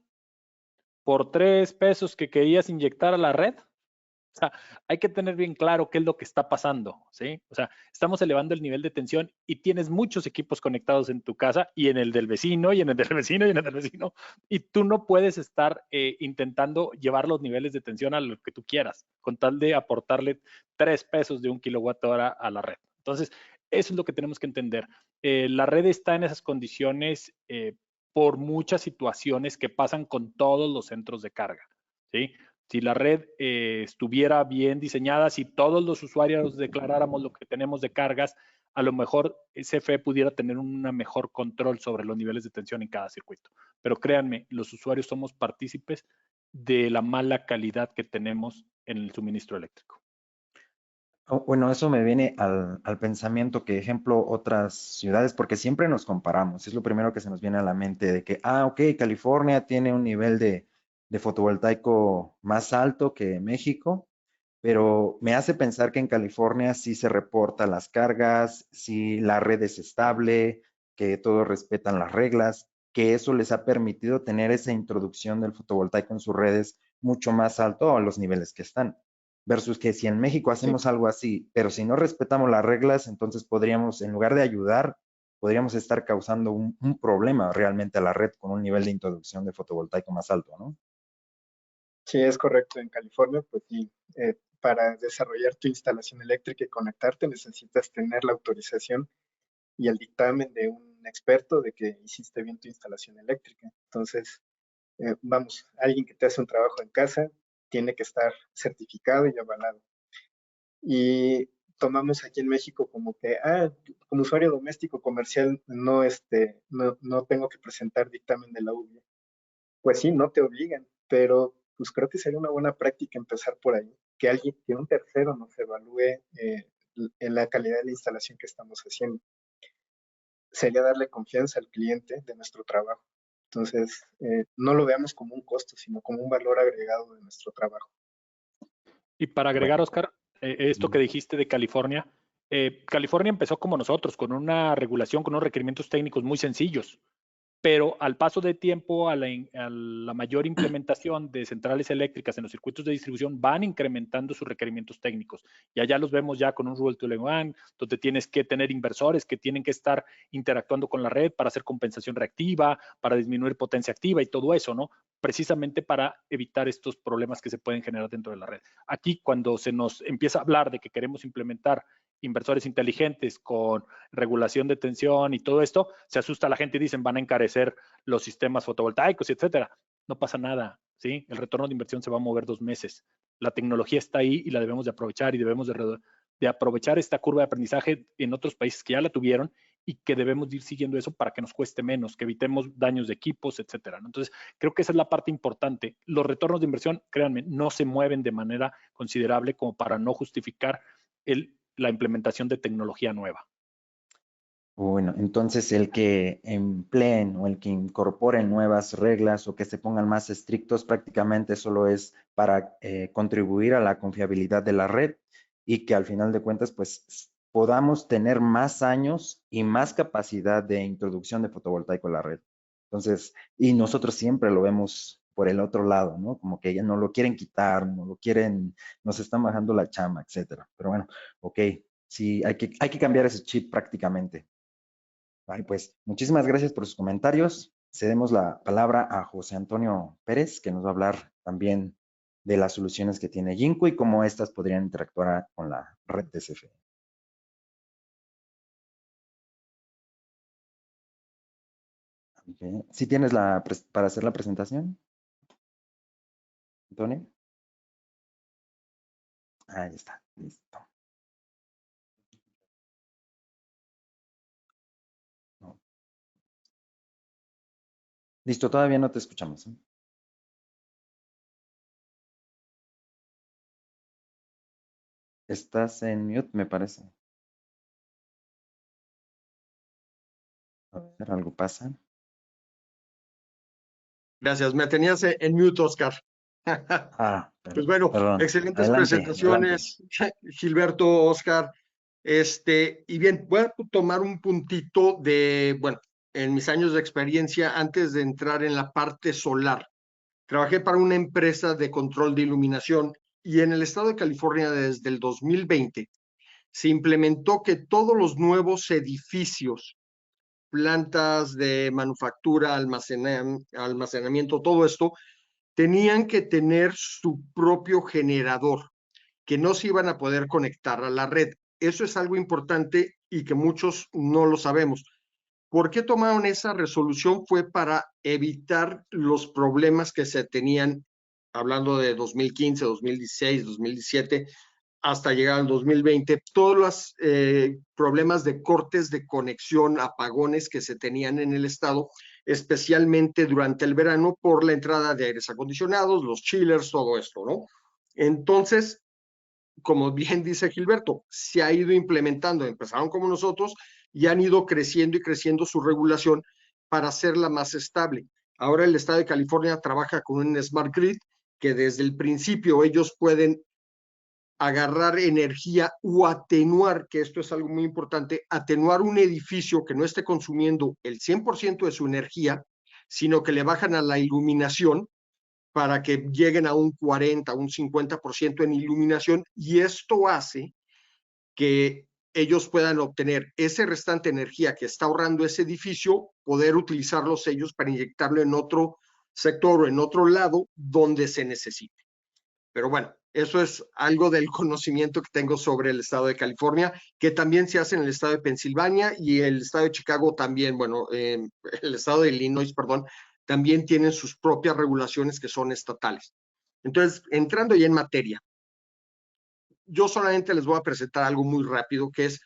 por 3 pesos que querías inyectar a la red, o sea, hay que tener bien claro qué es lo que está pasando, ¿sí? O sea, estamos elevando el nivel de tensión y tienes muchos equipos conectados en tu casa y en el del vecino y en el del vecino y en el del vecino y tú no puedes estar intentando llevar los niveles de tensión a lo que tú quieras con tal de aportarle 3 pesos de 1 kWh a la red. Entonces, eso es lo que tenemos que entender. La red está en esas condiciones por muchas situaciones que pasan con todos los centros de carga, ¿sí? Si la red estuviera bien diseñada, si todos los usuarios declaráramos lo que tenemos de cargas, a lo mejor CFE pudiera tener un mejor control sobre los niveles de tensión en cada circuito. Pero créanme, los usuarios somos partícipes de la mala calidad que tenemos en el suministro eléctrico. Bueno, eso me viene al pensamiento que, ejemplo, otras ciudades, porque siempre nos comparamos, es lo primero que se nos viene a la mente de que, ok, California tiene un nivel de fotovoltaico más alto que México, pero me hace pensar que en California sí se reportan las cargas, sí la red es estable, que todos respetan las reglas, que eso les ha permitido tener esa introducción del fotovoltaico en sus redes mucho más alto a los niveles que están. Versus que si en México hacemos algo así, pero si no respetamos las reglas, entonces podríamos, en lugar de ayudar, podríamos estar causando un problema realmente a la red con un nivel de introducción de fotovoltaico más alto, ¿no? Sí, es correcto. En California, pues sí, para desarrollar tu instalación eléctrica y conectarte necesitas tener la autorización y el dictamen de un experto de que hiciste bien tu instalación eléctrica. Entonces, vamos, alguien que te hace un trabajo en casa tiene que estar certificado y avalado. Y tomamos aquí en México como que, como usuario doméstico comercial no tengo que presentar dictamen de la UBI. Pues sí, no te obligan, pero pues creo que sería una buena práctica empezar por ahí, que un tercero nos evalúe en la calidad de la instalación que estamos haciendo. Sería darle confianza al cliente de nuestro trabajo. Entonces, no lo veamos como un costo, sino como un valor agregado de nuestro trabajo. Y para agregar, Oscar, esto que dijiste de California, California empezó como nosotros, con una regulación, con unos requerimientos técnicos muy sencillos. Pero al paso de tiempo, a la mayor implementación de centrales eléctricas en los circuitos de distribución, van incrementando sus requerimientos técnicos. Y allá los vemos ya con un Rule to One, donde tienes que tener inversores que tienen que estar interactuando con la red para hacer compensación reactiva, para disminuir potencia activa y todo eso, ¿no? Precisamente para evitar estos problemas que se pueden generar dentro de la red. Aquí, cuando se nos empieza a hablar de que queremos implementar inversores inteligentes con regulación de tensión y todo esto, se asusta la gente y dicen van a encarecer los sistemas fotovoltaicos, etcétera. No pasa nada, ¿sí? El retorno de inversión se va a mover 2 meses. La tecnología está ahí y la debemos de aprovechar y debemos de aprovechar esta curva de aprendizaje en otros países que ya la tuvieron y que debemos ir siguiendo eso para que nos cueste menos, que evitemos daños de equipos, etcétera, ¿no? Entonces, creo que esa es la parte importante. Los retornos de inversión, créanme, no se mueven de manera considerable como para no justificar la implementación de tecnología nueva. Bueno, entonces el que empleen o el que incorporen nuevas reglas o que se pongan más estrictos prácticamente solo es para contribuir a la confiabilidad de la red y que al final de cuentas pues podamos tener más años y más capacidad de introducción de fotovoltaico a la red. Entonces, y nosotros siempre lo vemos por el otro lado, ¿no? Como que ya no lo quieren quitar, no lo quieren, nos están bajando la chama, etcétera. Pero bueno, ok, sí, hay que cambiar ese chip prácticamente. Vale, pues muchísimas gracias por sus comentarios. Cedemos la palabra a José Antonio Pérez, que nos va a hablar también de las soluciones que tiene Jinko y cómo éstas podrían interactuar con la red DCF. Okay. ¿Sí tienes para hacer la presentación, Antonio? Ahí está, listo. No. Listo, todavía no te escuchamos, ¿eh? Estás en mute, me parece. A ver, algo pasa. Gracias, me tenías en mute, Oscar. Pues bueno, perdón. excelentes Adelante, presentaciones, Gilberto, Oscar. Y bien, voy a tomar un puntito de, bueno, en mis años de experiencia, antes de entrar en la parte solar, trabajé para una empresa de control de iluminación y en el estado de California desde el 2020 se implementó que todos los nuevos edificios, plantas de manufactura, almacenamiento, todo esto, tenían que tener su propio generador, que no se iban a poder conectar a la red. Eso es algo importante y que muchos no lo sabemos. ¿Por qué tomaron esa resolución? Fue para evitar los problemas que se tenían, hablando de 2015, 2016, 2017, hasta llegar al 2020, todos los problemas de cortes de conexión, apagones que se tenían en el estado, especialmente durante el verano por la entrada de aires acondicionados, los chillers, todo esto, ¿no? Entonces, como bien dice Gilberto, se ha ido implementando, empezaron como nosotros y han ido creciendo y creciendo su regulación para hacerla más estable. Ahora el estado de California trabaja con un Smart Grid que desde el principio ellos pueden agarrar energía o atenuar, que esto es algo muy importante, atenuar un edificio que no esté consumiendo el 100% de su energía, sino que le bajan a la iluminación para que lleguen a un 40, un 50% en iluminación, y esto hace que ellos puedan obtener ese restante energía que está ahorrando ese edificio, poder utilizarlos ellos para inyectarlo en otro sector o en otro lado donde se necesite. Pero bueno, eso es algo del conocimiento que tengo sobre el estado de California, que también se hace en el estado de Pensilvania y el estado de Chicago también, bueno, el estado de Illinois, perdón, también tienen sus propias regulaciones que son estatales. Entonces, entrando ya en materia, yo solamente les voy a presentar algo muy rápido, que es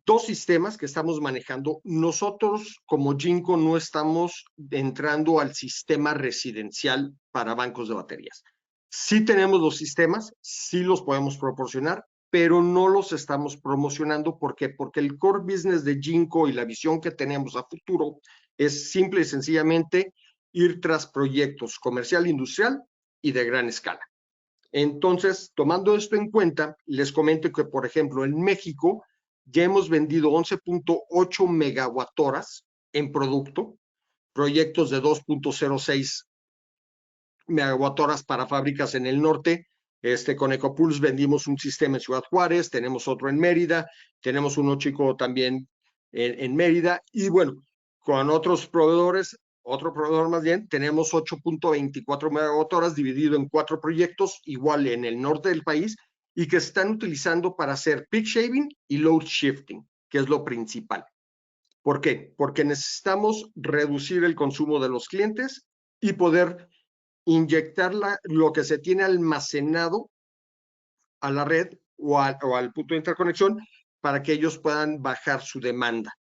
dos sistemas que estamos manejando. Nosotros como Jinko no estamos entrando al sistema residencial para bancos de baterías. Sí tenemos los sistemas, sí los podemos proporcionar, pero no los estamos promocionando. ¿Por qué? Porque el core business de Jinko y la visión que tenemos a futuro es simple y sencillamente ir tras proyectos comercial, industrial y de gran escala. Entonces, tomando esto en cuenta, les comento que, por ejemplo, en México ya hemos vendido 11.8 megawattoras en producto, proyectos de 2.06 megawattoras para fábricas en el norte. Con Ecopulse vendimos un sistema en Ciudad Juárez, tenemos otro en Mérida, tenemos uno chico también en Mérida, y bueno, con otros proveedores, otro proveedor más bien, tenemos 8.24 megawattoras dividido en 4 proyectos, igual en el norte del país, y que se están utilizando para hacer peak shaving y load shifting, que es lo principal. ¿Por qué? Porque necesitamos reducir el consumo de los clientes y poder inyectar lo que se tiene almacenado a la red o al punto de interconexión para que ellos puedan bajar su demanda.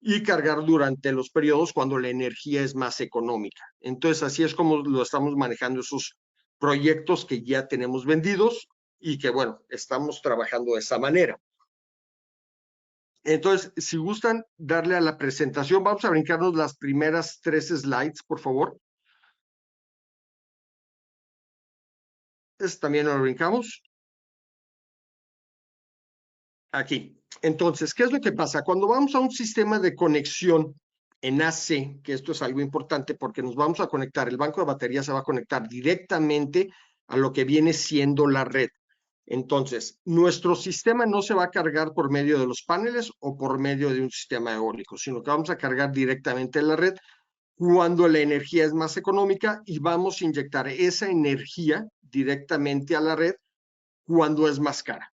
y cargar durante los periodos cuando la energía es más económica. Entonces, así es como lo estamos manejando esos proyectos que ya tenemos vendidos y que, bueno, estamos trabajando de esa manera. Entonces, si gustan darle a la presentación, vamos a brincarnos las primeras 3 slides, por favor. Este también lo brincamos. Aquí. Entonces, ¿qué es lo que pasa? Cuando vamos a un sistema de conexión en AC, que esto es algo importante porque nos vamos a conectar, el banco de baterías se va a conectar directamente a lo que viene siendo la red. Entonces, nuestro sistema no se va a cargar por medio de los paneles o por medio de un sistema eólico, sino que vamos a cargar directamente en la red cuando la energía es más económica y vamos a inyectar esa energía directamente a la red cuando es más cara.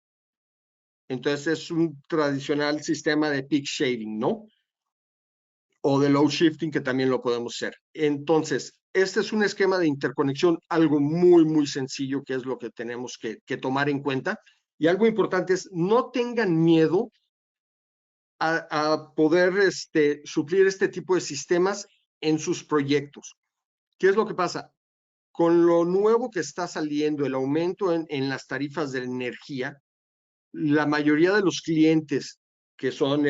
Entonces es un tradicional sistema de peak shaving, ¿no? O de load shifting, que también lo podemos hacer. Entonces, este es un esquema de interconexión, algo muy, muy sencillo, que es lo que tenemos que tomar en cuenta. Y algo importante es, no tengan miedo a poder suplir este tipo de sistemas en sus proyectos. ¿Qué es lo que pasa? Con lo nuevo que está saliendo, el aumento en las tarifas de energía, la mayoría de los clientes que son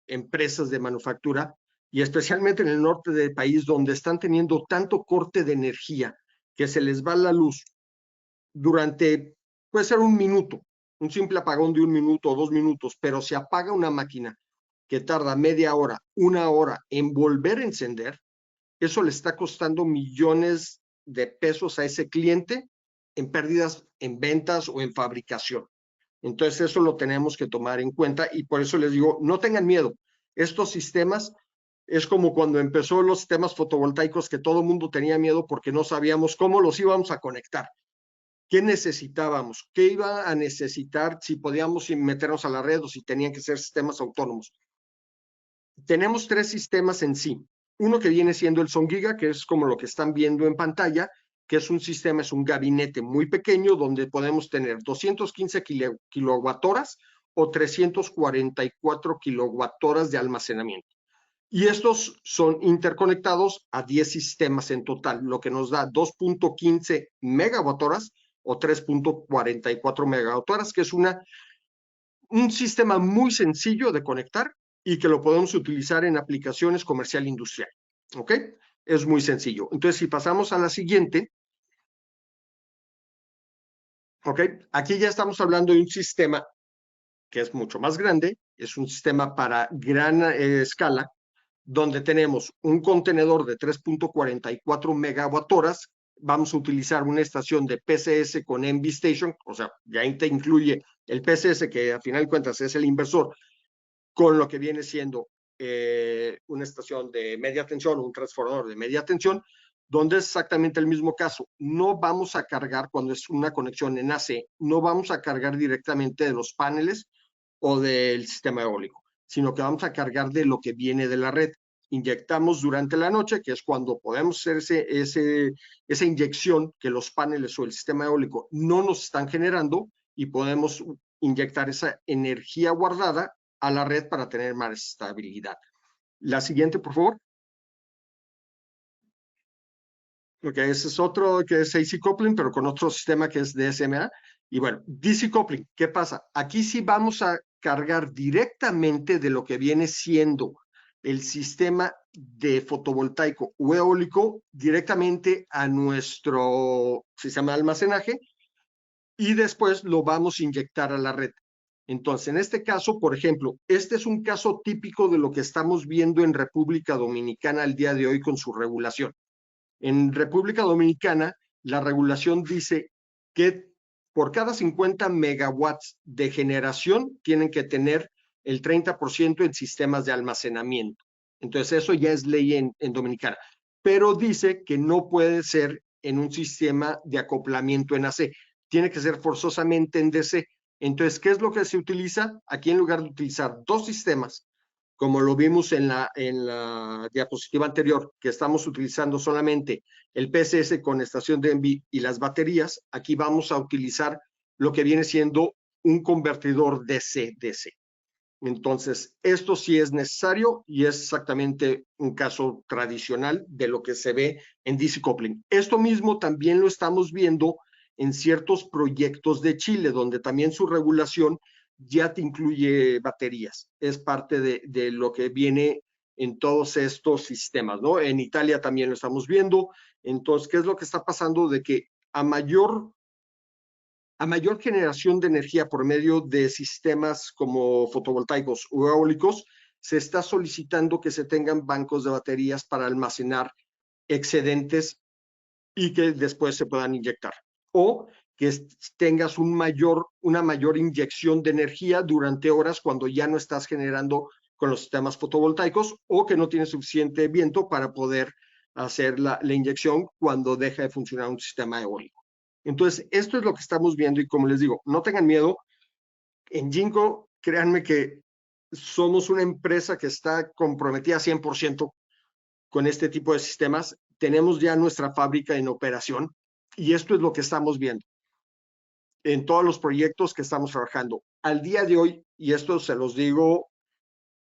empresas de manufactura, y especialmente en el norte del país, donde están teniendo tanto corte de energía que se les va la luz durante, puede ser un minuto, un simple apagón de 1 minuto o 2 minutos, pero se apaga una máquina que tarda media hora, 1 hora en volver a encender, eso le está costando millones de pesos a ese cliente en pérdidas en ventas o en fabricación. Entonces eso lo tenemos que tomar en cuenta y por eso les digo, no tengan miedo. Estos sistemas es como cuando empezó los sistemas fotovoltaicos que todo el mundo tenía miedo porque no sabíamos cómo los íbamos a conectar. ¿Qué necesitábamos? ¿Qué iba a necesitar si podíamos meternos a la red o si tenían que ser sistemas autónomos? Tenemos 3 sistemas en sí. Uno que viene siendo el SonGiga, que es como lo que están viendo en pantalla, que es un sistema, es un gabinete muy pequeño donde podemos tener 215 kilowatt-horas o 344 kilowatt-horas de almacenamiento. Y estos son interconectados a 10 sistemas en total, lo que nos da 2.15 megawatt-horas o 3.44 megawatt-horas, que es un sistema muy sencillo de conectar y que lo podemos utilizar en aplicaciones comercial industrial. ¿Ok? Es muy sencillo. Entonces, si pasamos a la siguiente. ¿Ok? Aquí ya estamos hablando de un sistema que es mucho más grande. Es un sistema para gran escala, donde tenemos un contenedor de 3.44 megawatt-horas. Vamos a utilizar una estación de PCS con NV Station, o sea, ya te incluye el PCS, que a final de cuentas es el inversor, con lo que viene siendo una estación de media tensión o un transformador de media tensión, donde es exactamente el mismo caso. No vamos a cargar, cuando es una conexión en AC, no vamos a cargar directamente de los paneles o del sistema eólico, sino que vamos a cargar de lo que viene de la red. Inyectamos durante la noche, que es cuando podemos hacer esa inyección que los paneles o el sistema eólico no nos están generando, y podemos inyectar esa energía guardada a la red para tener más estabilidad. La siguiente, por favor. Ok, ese es otro que es AC coupling, pero con otro sistema que es DSMA. Y bueno, DC coupling, ¿qué pasa? Aquí sí vamos a cargar directamente de lo que viene siendo el sistema de fotovoltaico o eólico directamente a nuestro sistema de almacenaje y después lo vamos a inyectar a la red. Entonces, en este caso, por ejemplo, este es un caso típico de lo que estamos viendo en República Dominicana al día de hoy con su regulación. En República Dominicana, la regulación dice que por cada 50 megawatts de generación tienen que tener el 30% en sistemas de almacenamiento. Entonces, eso ya es ley en Dominicana. Pero dice que no puede ser en un sistema de acoplamiento en AC. Tiene que ser forzosamente en DC. Entonces, ¿qué es lo que se utiliza? Aquí, en lugar de utilizar 2 sistemas, como lo vimos en la diapositiva anterior, que estamos utilizando solamente el PCS con estación de NV y las baterías, aquí vamos a utilizar lo que viene siendo un convertidor DC-DC. Entonces, esto sí es necesario y es exactamente un caso tradicional de lo que se ve en DC coupling. Esto mismo también lo estamos viendo en ciertos proyectos de Chile, donde también su regulación ya te incluye baterías. Es parte de lo que viene en todos estos sistemas, ¿no? En Italia también lo estamos viendo. Entonces, ¿qué es lo que está pasando? De que a mayor generación de energía por medio de sistemas como fotovoltaicos o eólicos, se está solicitando que se tengan bancos de baterías para almacenar excedentes y que después se puedan inyectar. O que tengas una mayor inyección de energía durante horas cuando ya no estás generando con los sistemas fotovoltaicos o que no tienes suficiente viento para poder hacer la inyección cuando deja de funcionar un sistema eólico. Entonces, esto es lo que estamos viendo y como les digo, no tengan miedo. En Jinko, créanme que somos una empresa que está comprometida 100% con este tipo de sistemas. Tenemos ya nuestra fábrica en operación y esto es lo que estamos viendo en todos los proyectos que estamos trabajando. Al día de hoy, y esto se los digo,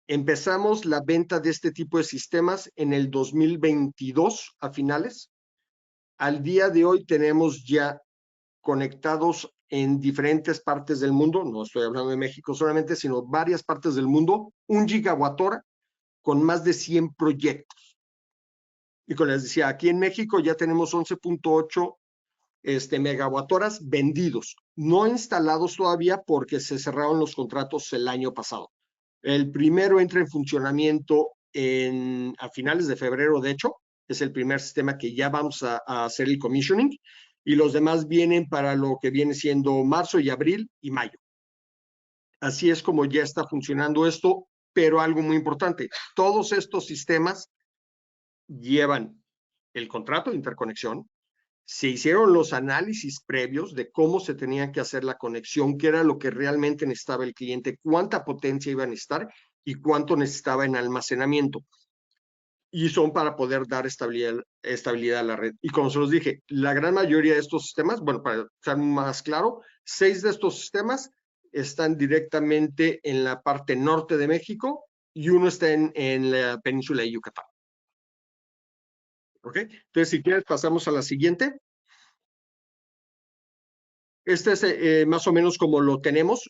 empezamos la venta de este tipo de sistemas en el 2022 a finales. Al día de hoy tenemos ya conectados en diferentes partes del mundo, no estoy hablando de México solamente, sino varias partes del mundo, 1 gigawatt-hora con más de 100 proyectos. Y como les decía, aquí en México ya tenemos 11.8 megawatt-horas vendidos, no instalados todavía porque se cerraron los contratos el año pasado. El primero entra en funcionamiento a finales de febrero, de hecho, es el primer sistema que ya vamos a hacer el commissioning, y los demás vienen para lo que viene siendo marzo y abril y mayo. Así es como ya está funcionando esto, pero algo muy importante, todos estos sistemas llevan el contrato de interconexión, se hicieron los análisis previos de cómo se tenía que hacer la conexión, qué era lo que realmente necesitaba el cliente, cuánta potencia iba a necesitar y cuánto necesitaba en almacenamiento. Y son para poder dar estabilidad a la red. Y como se los dije, la gran mayoría de estos sistemas, bueno, para ser más claro, 6 de estos sistemas están directamente en la parte norte de México y uno está en la península de Yucatán. ¿Ok? Entonces, si quieres, pasamos a la siguiente. Este es más o menos como lo tenemos.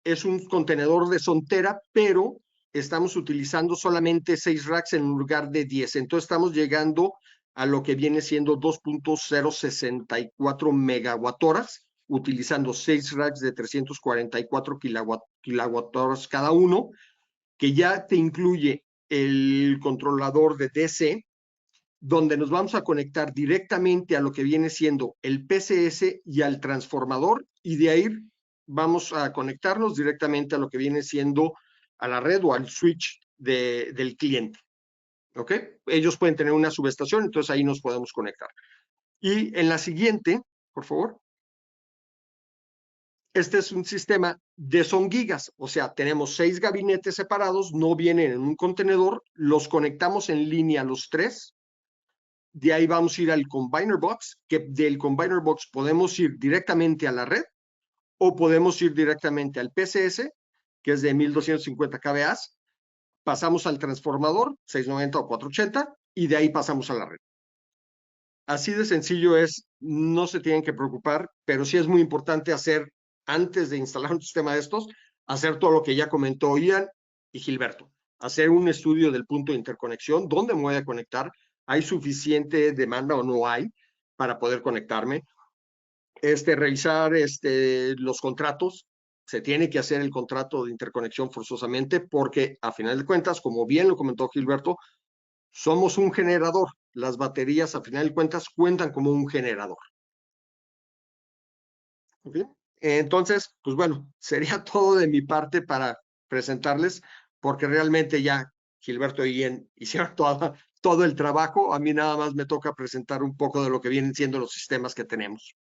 Es un contenedor de Sontera, pero estamos utilizando solamente 6 racks en lugar de 10. Entonces estamos llegando a lo que viene siendo 2.064 megawatt-horas, utilizando 6 racks de 344 kilowatt-horas cada uno, que ya te incluye el controlador de DC, donde nos vamos a conectar directamente a lo que viene siendo el PCS y al transformador, y de ahí vamos a conectarnos directamente a lo que viene siendo a la red o al switch del cliente. ¿Ok? Ellos pueden tener una subestación, entonces ahí nos podemos conectar. Y en la siguiente, por favor. Este es un sistema de son gigas, o sea, tenemos 6 gabinetes separados, no vienen en un contenedor, los conectamos en línea los 3. De ahí vamos a ir al Combiner Box, que del Combiner Box podemos ir directamente a la red o podemos ir directamente al PCS, que es de 1250 kVA, pasamos al transformador 690 o 480 y de ahí pasamos a la red. Así de sencillo es, no se tienen que preocupar, pero sí es muy importante hacer, antes de instalar un sistema de estos, hacer todo lo que ya comentó Ian y Gilberto. Hacer un estudio del punto de interconexión, dónde me voy a conectar, ¿hay suficiente demanda o no hay para poder conectarme? Revisar los contratos, se tiene que hacer el contrato de interconexión forzosamente porque a final de cuentas, como bien lo comentó Gilberto, somos un generador. Las baterías a final de cuentas cuentan como un generador. ¿Okay? Entonces, pues bueno, sería todo de mi parte para presentarles, porque realmente ya Gilberto y Ian hicieron todo el trabajo. A mí nada más me toca presentar un poco de lo que vienen siendo los sistemas que tenemos.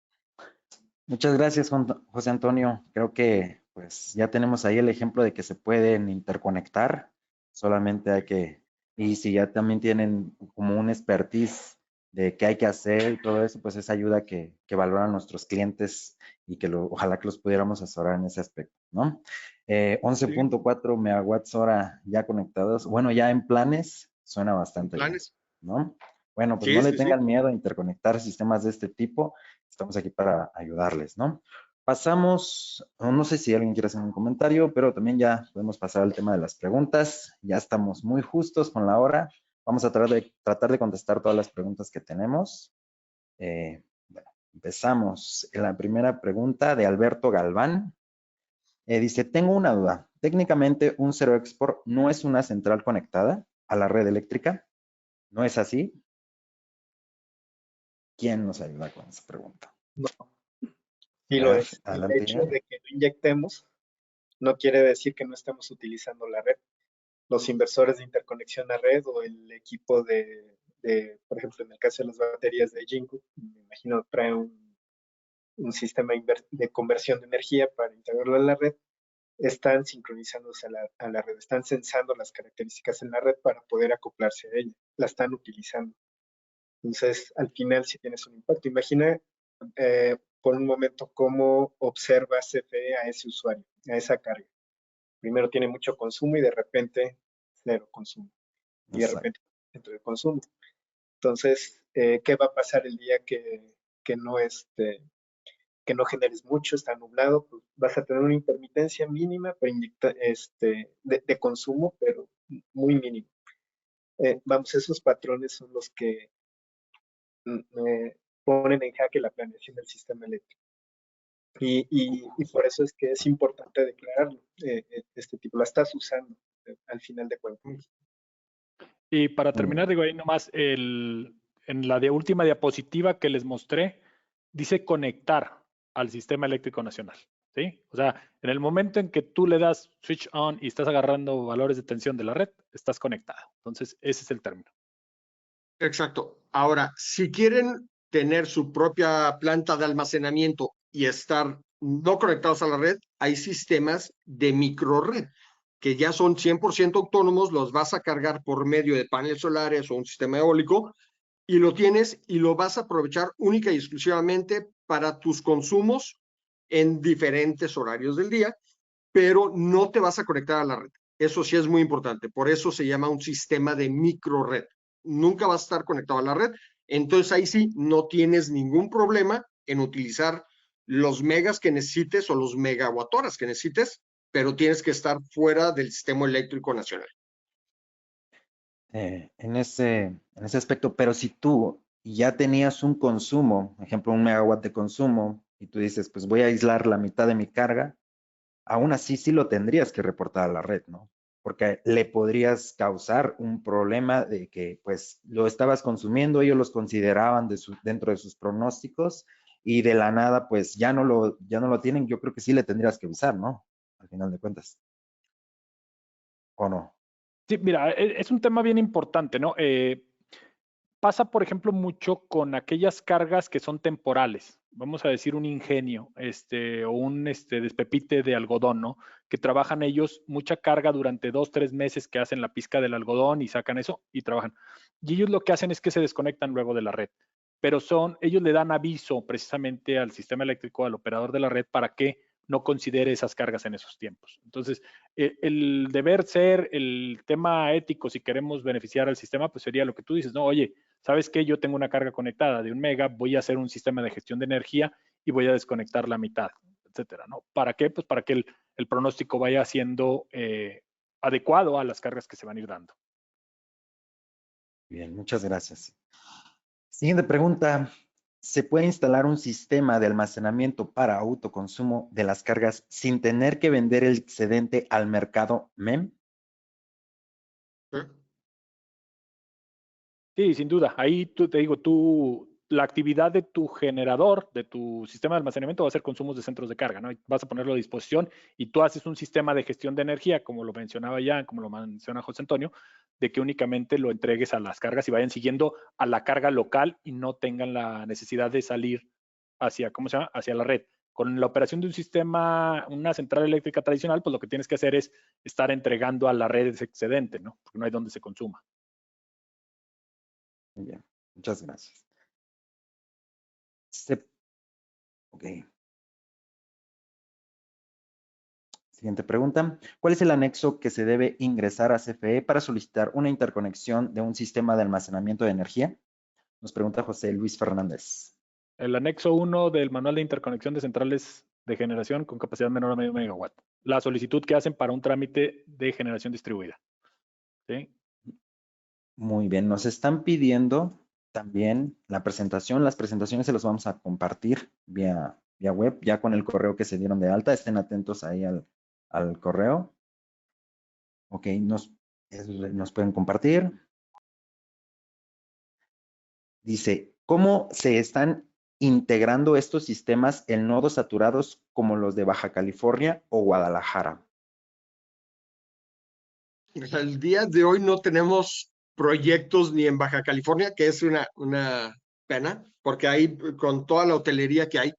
Muchas gracias, José Antonio. Creo que pues ya tenemos ahí el ejemplo de que se pueden interconectar. Solamente hay que, y si ya también tienen como un expertise de qué hay que hacer y todo eso, pues es ayuda que valoran nuestros clientes y que ojalá que los pudiéramos asesorar en ese aspecto. ¿no? 11.4 megawatts hora ya conectados. Bueno, ya en planes suena bastante bien, ¿Planes? ¿no? Bueno, pues Sí, no le sí, sí. tengan miedo a interconectar sistemas de este tipo. Estamos aquí para ayudarles, ¿no? Pasamos, no sé si alguien quiere hacer un comentario, pero también ya podemos pasar al tema de las preguntas. Ya estamos muy justos con la hora. Vamos a tratar de contestar todas las preguntas que tenemos. Bueno, empezamos. La primera pregunta de Alberto Galván. Dice, tengo una duda. Técnicamente, un Zero Export no es una central conectada a la red eléctrica. ¿No es así? ¿Quién nos ayuda con esa pregunta? No, sí A lo ver, es. El adelante, hecho Ian. de que lo inyectemos no quiere decir que no estemos utilizando la red. Los inversores de interconexión a red o el equipo por ejemplo, en el caso de las baterías de Jinko, me imagino trae un sistema de conversión de energía para integrarlo en la red, están sincronizándose a la red, están sensando las características en la red para poder acoplarse a ella, la están utilizando. Entonces, al final sí tienes un impacto. Imagina por un momento cómo observa CFE a ese usuario, a esa carga. Primero tiene mucho consumo y de repente cero consumo. Y de Exacto. repente entra el consumo. Entonces, ¿qué va a pasar el día que no que no generes mucho, está nublado? Pues vas a tener una intermitencia mínima para de consumo, pero muy mínimo. Vamos, esos patrones son los que ponen en jaque la planeación del sistema eléctrico. Y por eso es que es importante declararlo. Este tipo, la estás usando al final de cuentas. Y para Muy terminar, bien. digo ahí nomás, en la última diapositiva que les mostré, dice conectar al sistema eléctrico nacional, ¿sí? O sea, en el momento en que tú le das switch on y estás agarrando valores de tensión de la red, estás conectado. Entonces, ese es el término. Exacto. Ahora, si quieren tener su propia planta de almacenamiento y estar no conectados a la red, hay sistemas de microred que ya son 100% autónomos, los vas a cargar por medio de paneles solares o un sistema eólico y lo tienes y lo vas a aprovechar única y exclusivamente para tus consumos en diferentes horarios del día, pero no te vas a conectar a la red. Eso sí es muy importante. Por eso se llama un sistema de microred. Nunca vas a estar conectado a la red. Entonces ahí sí no tienes ningún problema en utilizar los megas que necesites o los megawattoras que necesites, pero tienes que estar fuera del sistema eléctrico nacional. En ese aspecto, pero si tú ya tenías un consumo, por ejemplo, 1 megawatt de consumo, y tú dices, pues voy a aislar la mitad de mi carga, aún así sí lo tendrías que reportar a la red, ¿no? Porque le podrías causar un problema de que pues lo estabas consumiendo, ellos los consideraban dentro de sus pronósticos y de la nada pues ya no lo tienen. Yo creo que sí le tendrías que avisar, ¿no? Al final de cuentas. ¿O no? Sí, mira, es un tema bien importante, ¿no? Pasa, por ejemplo, mucho con aquellas cargas que son temporales. Vamos a decir un ingenio, o un despepite de algodón, ¿no? Que trabajan ellos mucha carga durante 2, 3 meses que hacen la pizca del algodón y sacan eso y trabajan. Y ellos lo que hacen es que se desconectan luego de la red. Pero ellos le dan aviso precisamente al sistema eléctrico, al operador de la red, para que no considere esas cargas en esos tiempos. Entonces, el deber ser, el tema ético, si queremos beneficiar al sistema, pues sería lo que tú dices, ¿no? Oye, ¿sabes qué? Yo tengo una carga conectada de 1 mega, voy a hacer un sistema de gestión de energía y voy a desconectar la mitad, etcétera, ¿no? ¿Para qué? Pues para que el pronóstico vaya siendo adecuado a las cargas que se van a ir dando. Bien, muchas gracias. Siguiente pregunta. ¿Se puede instalar un sistema de almacenamiento para autoconsumo de las cargas sin tener que vender el excedente al mercado MEM? Sí, sin duda. Ahí te digo, la actividad de tu generador, de tu sistema de almacenamiento va a ser consumos de centros de carga, ¿no? Y vas a ponerlo a disposición y tú haces un sistema de gestión de energía, como lo mencionaba ya, como lo menciona José Antonio, de que únicamente lo entregues a las cargas y vayan siguiendo a la carga local y no tengan la necesidad de salir hacia, ¿cómo se llama? Hacia la red. Con la operación de un sistema, una central eléctrica tradicional, pues lo que tienes que hacer es estar entregando a la red ese excedente, ¿no? Porque no hay donde se consuma. Muy bien, muchas gracias. Ok. Siguiente pregunta. ¿Cuál es el anexo que se debe ingresar a CFE para solicitar una interconexión de un sistema de almacenamiento de energía? Nos pregunta José Luis Fernández. El anexo 1 del manual de interconexión de centrales de generación con capacidad menor a medio megawatt. La solicitud que hacen para un trámite de generación distribuida. ¿Sí? Muy bien, nos están pidiendo también la presentación. Las presentaciones se las vamos a compartir vía web, ya con el correo que se dieron de alta. Estén atentos ahí al correo. Ok, nos pueden compartir. Dice, ¿cómo se están integrando estos sistemas en nodos saturados como los de Baja California o Guadalajara? Al día de hoy no tenemos proyectos ni en Baja California, que es una pena, porque ahí con toda la hotelería que hay,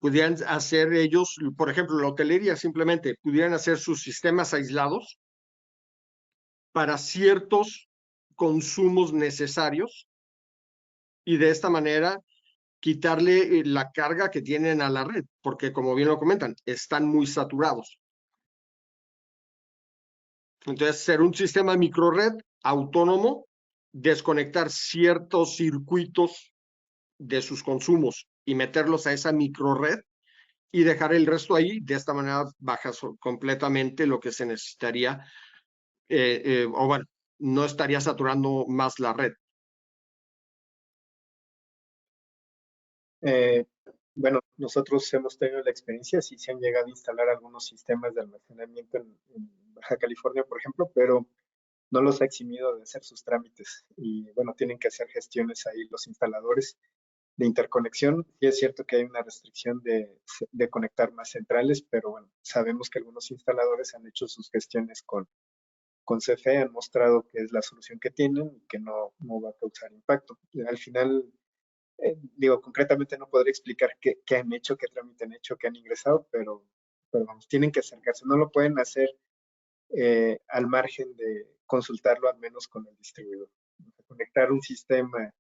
pudieran hacer ellos, por ejemplo, la hotelería simplemente pudieran hacer sus sistemas aislados para ciertos consumos necesarios y de esta manera quitarle la carga que tienen a la red, porque como bien lo comentan, están muy saturados. Entonces, ser un sistema microred autónomo, desconectar ciertos circuitos de sus consumos y meterlos a esa microred y dejar el resto ahí. De esta manera bajas completamente lo que se necesitaría, o bueno, no estaría saturando más la red. Bueno, nosotros hemos tenido la experiencia, sí se han llegado a instalar algunos sistemas de almacenamiento en Baja California, por ejemplo, pero no los ha eximido de hacer sus trámites. Y bueno, tienen que hacer gestiones ahí los instaladores de interconexión. Y es cierto que hay una restricción de conectar más centrales, pero bueno, sabemos que algunos instaladores han hecho sus gestiones con CFE, han mostrado que es la solución que tienen y que no va a causar impacto. Al final, digo, concretamente no podría explicar qué han hecho, qué trámite han hecho, qué han ingresado, pero vamos, tienen que acercarse. No lo pueden hacer al margen de consultarlo al menos con el distribuidor. Conectar un sistema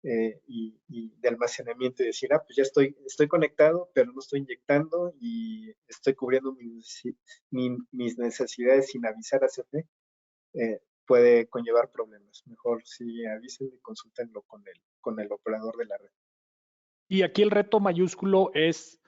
y de almacenamiento y decir, pues ya estoy conectado, pero no estoy inyectando y estoy cubriendo mis necesidades sin avisar a CFE, puede conllevar problemas. Mejor sí avisen y consúltenlo con el operador de la red. Y aquí el reto mayúsculo es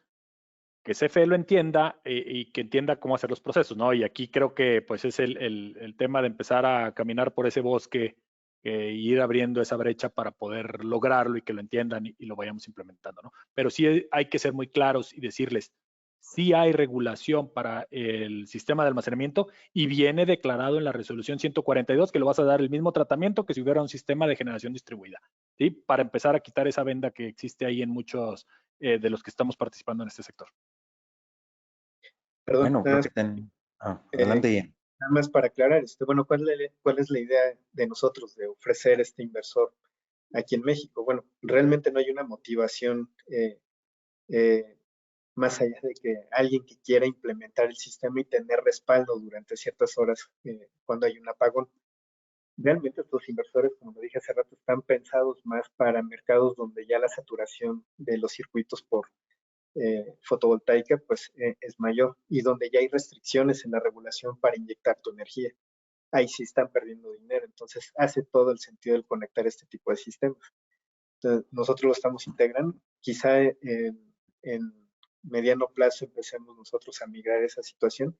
que CFE lo entienda y que entienda cómo hacer los procesos, ¿no? Y aquí creo que pues es el tema de empezar a caminar por ese bosque e ir abriendo esa brecha para poder lograrlo y que lo entiendan y lo vayamos implementando, ¿no? Pero sí hay que ser muy claros y decirles, sí hay regulación para el sistema de almacenamiento y viene declarado en la resolución 142 que lo vas a dar el mismo tratamiento que si hubiera un sistema de generación distribuida, ¿sí? Para empezar a quitar esa venda que existe ahí en muchos de los que estamos participando en este sector. Perdón, Bueno, creo que adelante, Ian. nada más para aclarar, bueno, ¿cuál es la idea de nosotros de ofrecer este inversor aquí en México? Bueno, realmente no hay una motivación más allá de que alguien que quiera implementar el sistema y tener respaldo durante ciertas horas cuando hay un apagón. Realmente estos inversores, como lo dije hace rato, están pensados más para mercados donde ya la saturación de los circuitos por fotovoltaica pues es mayor y donde ya hay restricciones en la regulación para inyectar tu energía. Ahí sí están perdiendo dinero, entonces hace todo el sentido el conectar este tipo de sistemas. Entonces, nosotros lo estamos integrando, quizá en mediano plazo empecemos nosotros a migrar esa situación.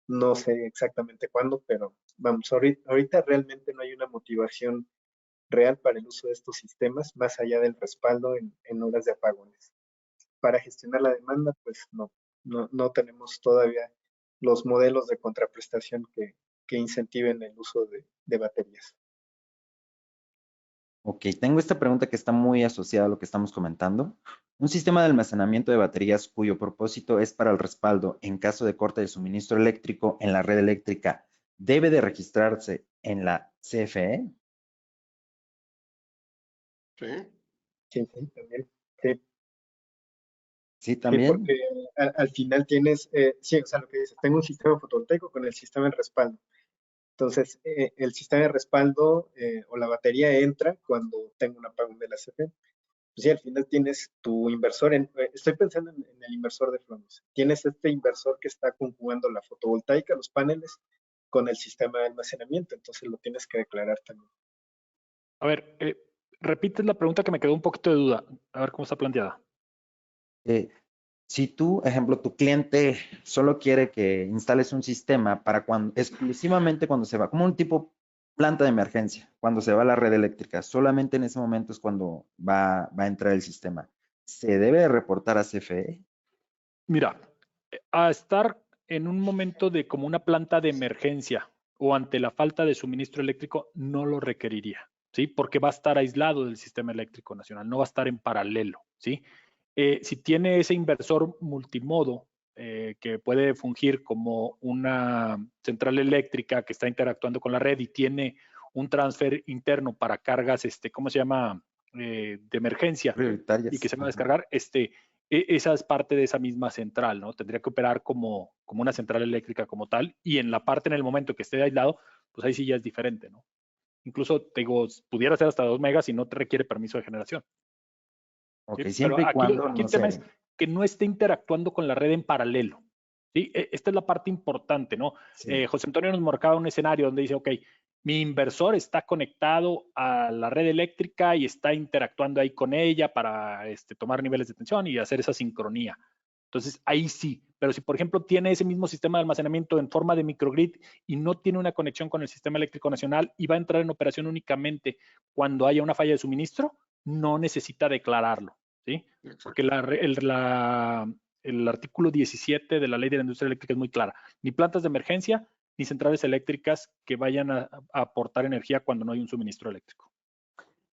No sé exactamente cuándo, pero vamos, ahorita realmente no hay una motivación real para el uso de estos sistemas, más allá del respaldo en horas de apagones. Para gestionar la demanda, pues no tenemos todavía los modelos de contraprestación que incentiven el uso de baterías. Ok, tengo esta pregunta que está muy asociada a lo que estamos comentando. Un sistema de almacenamiento de baterías cuyo propósito es para el respaldo en caso de corte de suministro eléctrico en la red eléctrica, ¿debe de registrarse en la CFE? Sí. Sí, también. Sí. Sí, Sí, también. porque al final tienes, sí, o sea, lo que dices, tengo un sistema fotovoltaico con el sistema de respaldo. Entonces, el sistema de respaldo o la batería entra cuando tengo un apagón de la CFE. pues sí, al final tienes tu inversor, estoy pensando en el inversor de Flomos. Tienes este inversor que está conjugando la fotovoltaica, los paneles, con el sistema de almacenamiento, entonces lo tienes que declarar también. A ver, repites la pregunta que me quedó un poquito de duda. A ver cómo está planteada. Si tú, ejemplo, tu cliente solo quiere que instales un sistema para cuando, exclusivamente cuando se va, como un tipo planta de emergencia, cuando se va la red eléctrica, solamente en ese momento es cuando va a entrar el sistema. ¿Se debe reportar a CFE? Mira, a estar en un momento de como una planta de emergencia o ante la falta de suministro eléctrico, no lo requeriría, ¿sí? Porque va a estar aislado del sistema eléctrico nacional, no va a estar en paralelo, ¿sí? Si tiene ese inversor multimodo que puede fungir como una central eléctrica que está interactuando con la red y tiene un transfer interno para cargas, ¿cómo se llama? De emergencia Prioritarias. y que se va a descargar, esa es parte de esa misma central, ¿no? Tendría que operar como una central eléctrica como tal y en la parte, en el momento que esté aislado, pues ahí sí ya es diferente, ¿no? Incluso, te digo, pudiera ser hasta 2 megas y no te requiere permiso de generación. Ok, ¿Sí? siempre Pero y cuando aquí no el tema es se... que no esté interactuando con la red en paralelo. ¿Sí? Esta es la parte importante, ¿no? Sí. José Antonio nos marcaba un escenario donde dice, ok, mi inversor está conectado a la red eléctrica y está interactuando ahí con ella para tomar niveles de tensión y hacer esa sincronía. Entonces, ahí sí. Pero si, por ejemplo, tiene ese mismo sistema de almacenamiento en forma de microgrid y no tiene una conexión con el sistema eléctrico nacional y va a entrar en operación únicamente cuando haya una falla de suministro, no necesita declararlo, ¿sí? Porque el artículo 17 de la Ley de la Industria Eléctrica es muy clara. Ni plantas de emergencia, ni centrales eléctricas que vayan a aportar energía cuando no hay un suministro eléctrico.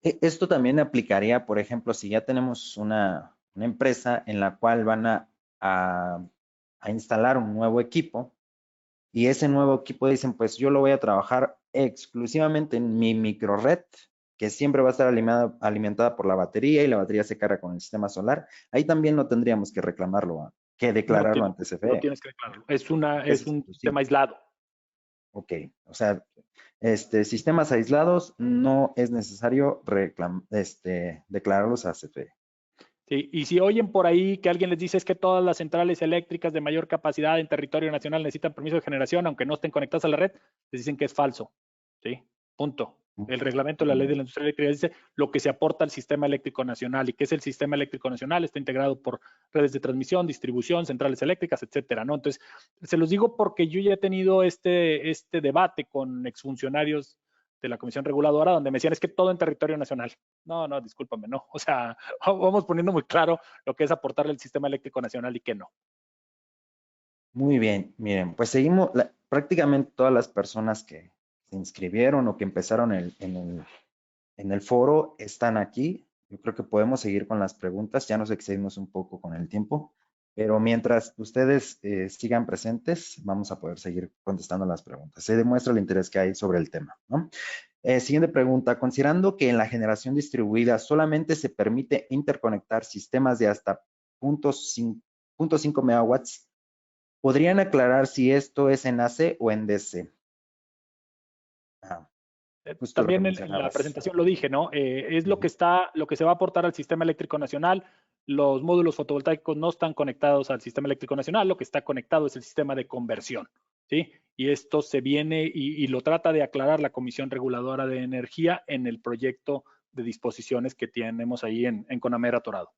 Esto también aplicaría, por ejemplo, si ya tenemos una empresa en la cual van a instalar un nuevo equipo y ese nuevo equipo dicen, pues yo lo voy a trabajar exclusivamente en mi microred, que siempre va a estar alimentada por la batería y la batería se carga con el sistema solar. Ahí también no tendríamos que reclamarlo, que declararlo ante No CFE. tienes que declararlo. Es Es un exclusivo. tema aislado. Ok, o sea, sistemas aislados no es necesario declararlos a CFE. Sí, y si oyen por ahí que alguien les dice es que todas las centrales eléctricas de mayor capacidad en territorio nacional necesitan permiso de generación, aunque no estén conectadas a la red, les dicen que es falso. ¿Sí? Punto. El reglamento de la ley de la industria eléctrica dice lo que se aporta al sistema eléctrico nacional. ¿Y qué es el sistema eléctrico nacional? Está integrado por redes de transmisión, distribución, centrales eléctricas, etcétera, ¿no? Entonces, se los digo porque yo ya he tenido este debate con exfuncionarios de la Comisión Reguladora, donde me decían es que todo en territorio nacional. No, discúlpame, no. O sea, vamos poniendo muy claro lo que es aportarle al sistema eléctrico nacional y qué no. Muy bien, miren, pues seguimos, prácticamente todas las personas que se inscribieron o que empezaron en el foro están aquí. Yo creo que podemos seguir con las preguntas, ya nos excedimos un poco con el tiempo, pero mientras ustedes sigan presentes, vamos a poder seguir contestando las preguntas. Se demuestra el interés que hay sobre el tema, ¿no? Siguiente pregunta, considerando que en la generación distribuida solamente se permite interconectar sistemas de hasta 0.5 megawatts, ¿podrían aclarar si esto es en AC o en DC? Justo lo que También en la mencionabas. presentación lo dije, ¿no? Es lo que se va a aportar al sistema eléctrico nacional. Los módulos fotovoltaicos no están conectados al sistema eléctrico nacional, lo que está conectado es el sistema de conversión, ¿sí? Y esto se viene y lo trata de aclarar la Comisión Reguladora de Energía en el proyecto de disposiciones que tenemos ahí en Conamer atorado.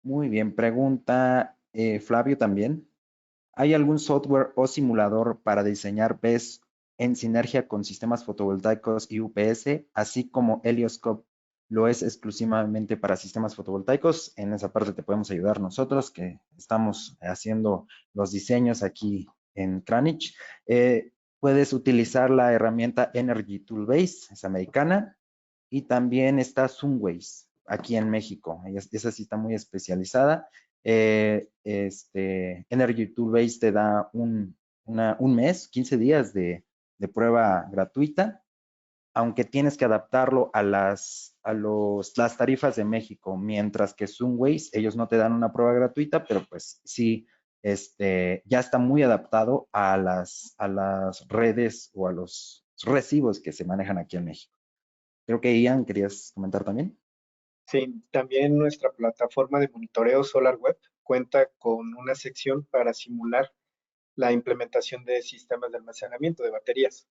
Muy bien, pregunta Flavio también. ¿Hay algún software o simulador para diseñar BESS en sinergia con sistemas fotovoltaicos y UPS, así como Helioscope lo es exclusivamente para sistemas fotovoltaicos? En esa parte te podemos ayudar nosotros, que estamos haciendo los diseños aquí en Kranich. Puedes utilizar la herramienta Energy Toolbase, es americana, y también está Sunways, aquí en México. Esa sí está muy especializada. Energy Toolbase te da un mes, 15 días de prueba gratuita, aunque tienes que adaptarlo a las tarifas de México, mientras que Sunways, ellos no te dan una prueba gratuita, pero pues sí, ya está muy adaptado a las redes o a los recibos que se manejan aquí en México. Creo que Ian, ¿querías comentar también? Sí, también nuestra plataforma de monitoreo SolarWeb cuenta con una sección para simular la implementación de sistemas de almacenamiento de baterías.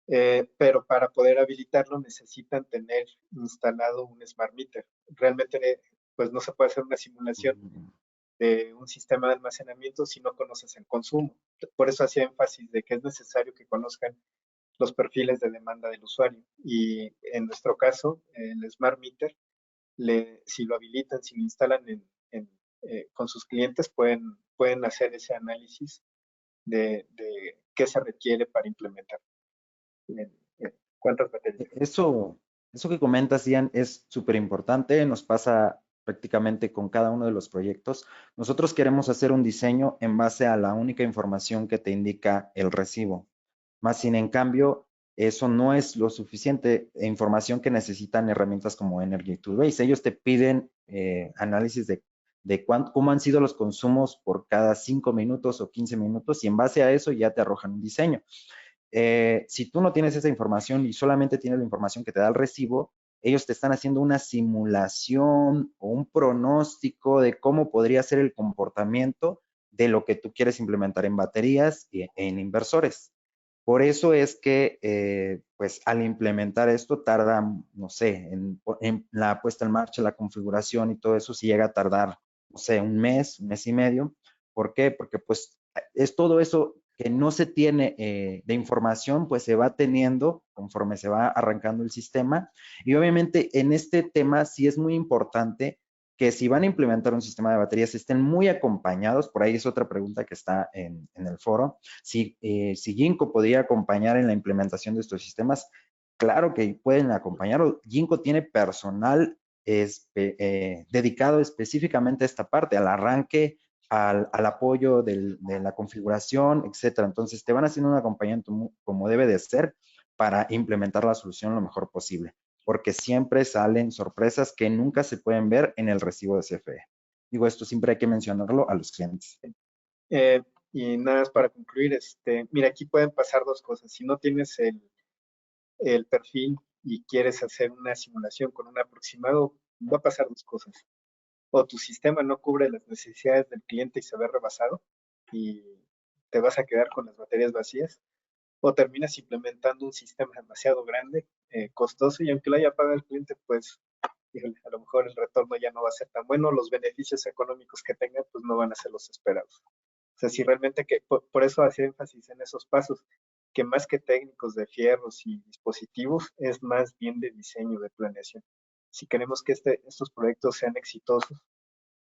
Pero para poder habilitarlo necesitan tener instalado un Smart Meter. Realmente, pues no se puede hacer una simulación Mm, de un sistema de almacenamiento si no conoces el consumo. Por eso hacía énfasis de que es necesario que conozcan los perfiles de demanda del usuario. Y en nuestro caso, el Smart Meter, si lo habilitan, si lo instalan con sus clientes, pueden hacer ese análisis de qué se requiere para implementar. ¿Cuántas baterías? Eso que comentas, Ian, es súper importante. Nos pasa prácticamente con cada uno de los proyectos. Nosotros queremos hacer un diseño en base a la única información que te indica el recibo. Más sin en cambio, eso no es lo suficiente información que necesitan herramientas como Energy to Base. Ellos te piden análisis de cómo han sido los consumos por cada 5 minutos o 15 minutos y en base a eso ya te arrojan un diseño. Si tú no tienes esa información y solamente tienes la información que te da el recibo, ellos te están haciendo una simulación o un pronóstico de cómo podría ser el comportamiento de lo que tú quieres implementar en baterías y en inversores. Por eso es que, pues, al implementar esto tarda, no sé, en la puesta en marcha, la configuración y todo eso, sí llega a tardar, no sé, un mes y medio. ¿Por qué? Porque, pues, es todo eso que no se tiene de información, pues se va teniendo conforme se va arrancando el sistema. Y obviamente en este tema sí es muy importante que si van a implementar un sistema de baterías estén muy acompañados. Por ahí es otra pregunta que está en el foro. Si Ginkgo podría acompañar en la implementación de estos sistemas, claro que pueden acompañarlo. Ginkgo tiene personal dedicado específicamente a esta parte, al arranque, al apoyo de la configuración, etcétera. Entonces, te van haciendo un acompañamiento como debe de ser para implementar la solución lo mejor posible, porque siempre salen sorpresas que nunca se pueden ver en el recibo de CFE. Digo, esto siempre hay que mencionarlo a los clientes. Y nada más para concluir, mira, aquí pueden pasar dos cosas. Si no tienes el perfil y quieres hacer una simulación con un aproximado, va a pasar dos cosas. O tu sistema no cubre las necesidades del cliente y se ve rebasado y te vas a quedar con las baterías vacías, o terminas implementando un sistema demasiado grande, costoso, y aunque lo haya pagado el cliente, pues híjole, a lo mejor el retorno ya no va a ser tan bueno, los beneficios económicos que tenga, pues no van a ser los esperados. O sea, si realmente por eso hacía énfasis en esos pasos, que más que técnicos de fierros y dispositivos, es más bien de diseño, de planeación. Si queremos que estos proyectos sean exitosos,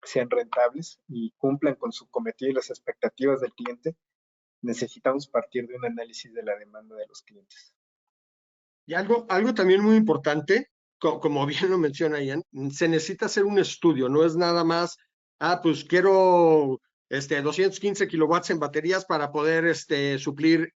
sean rentables y cumplan con su cometido y las expectativas del cliente, necesitamos partir de un análisis de la demanda de los clientes. Y algo también muy importante, como bien lo menciona Ian, se necesita hacer un estudio, no es nada más, pues quiero 215 kilowatts en baterías para poder suplir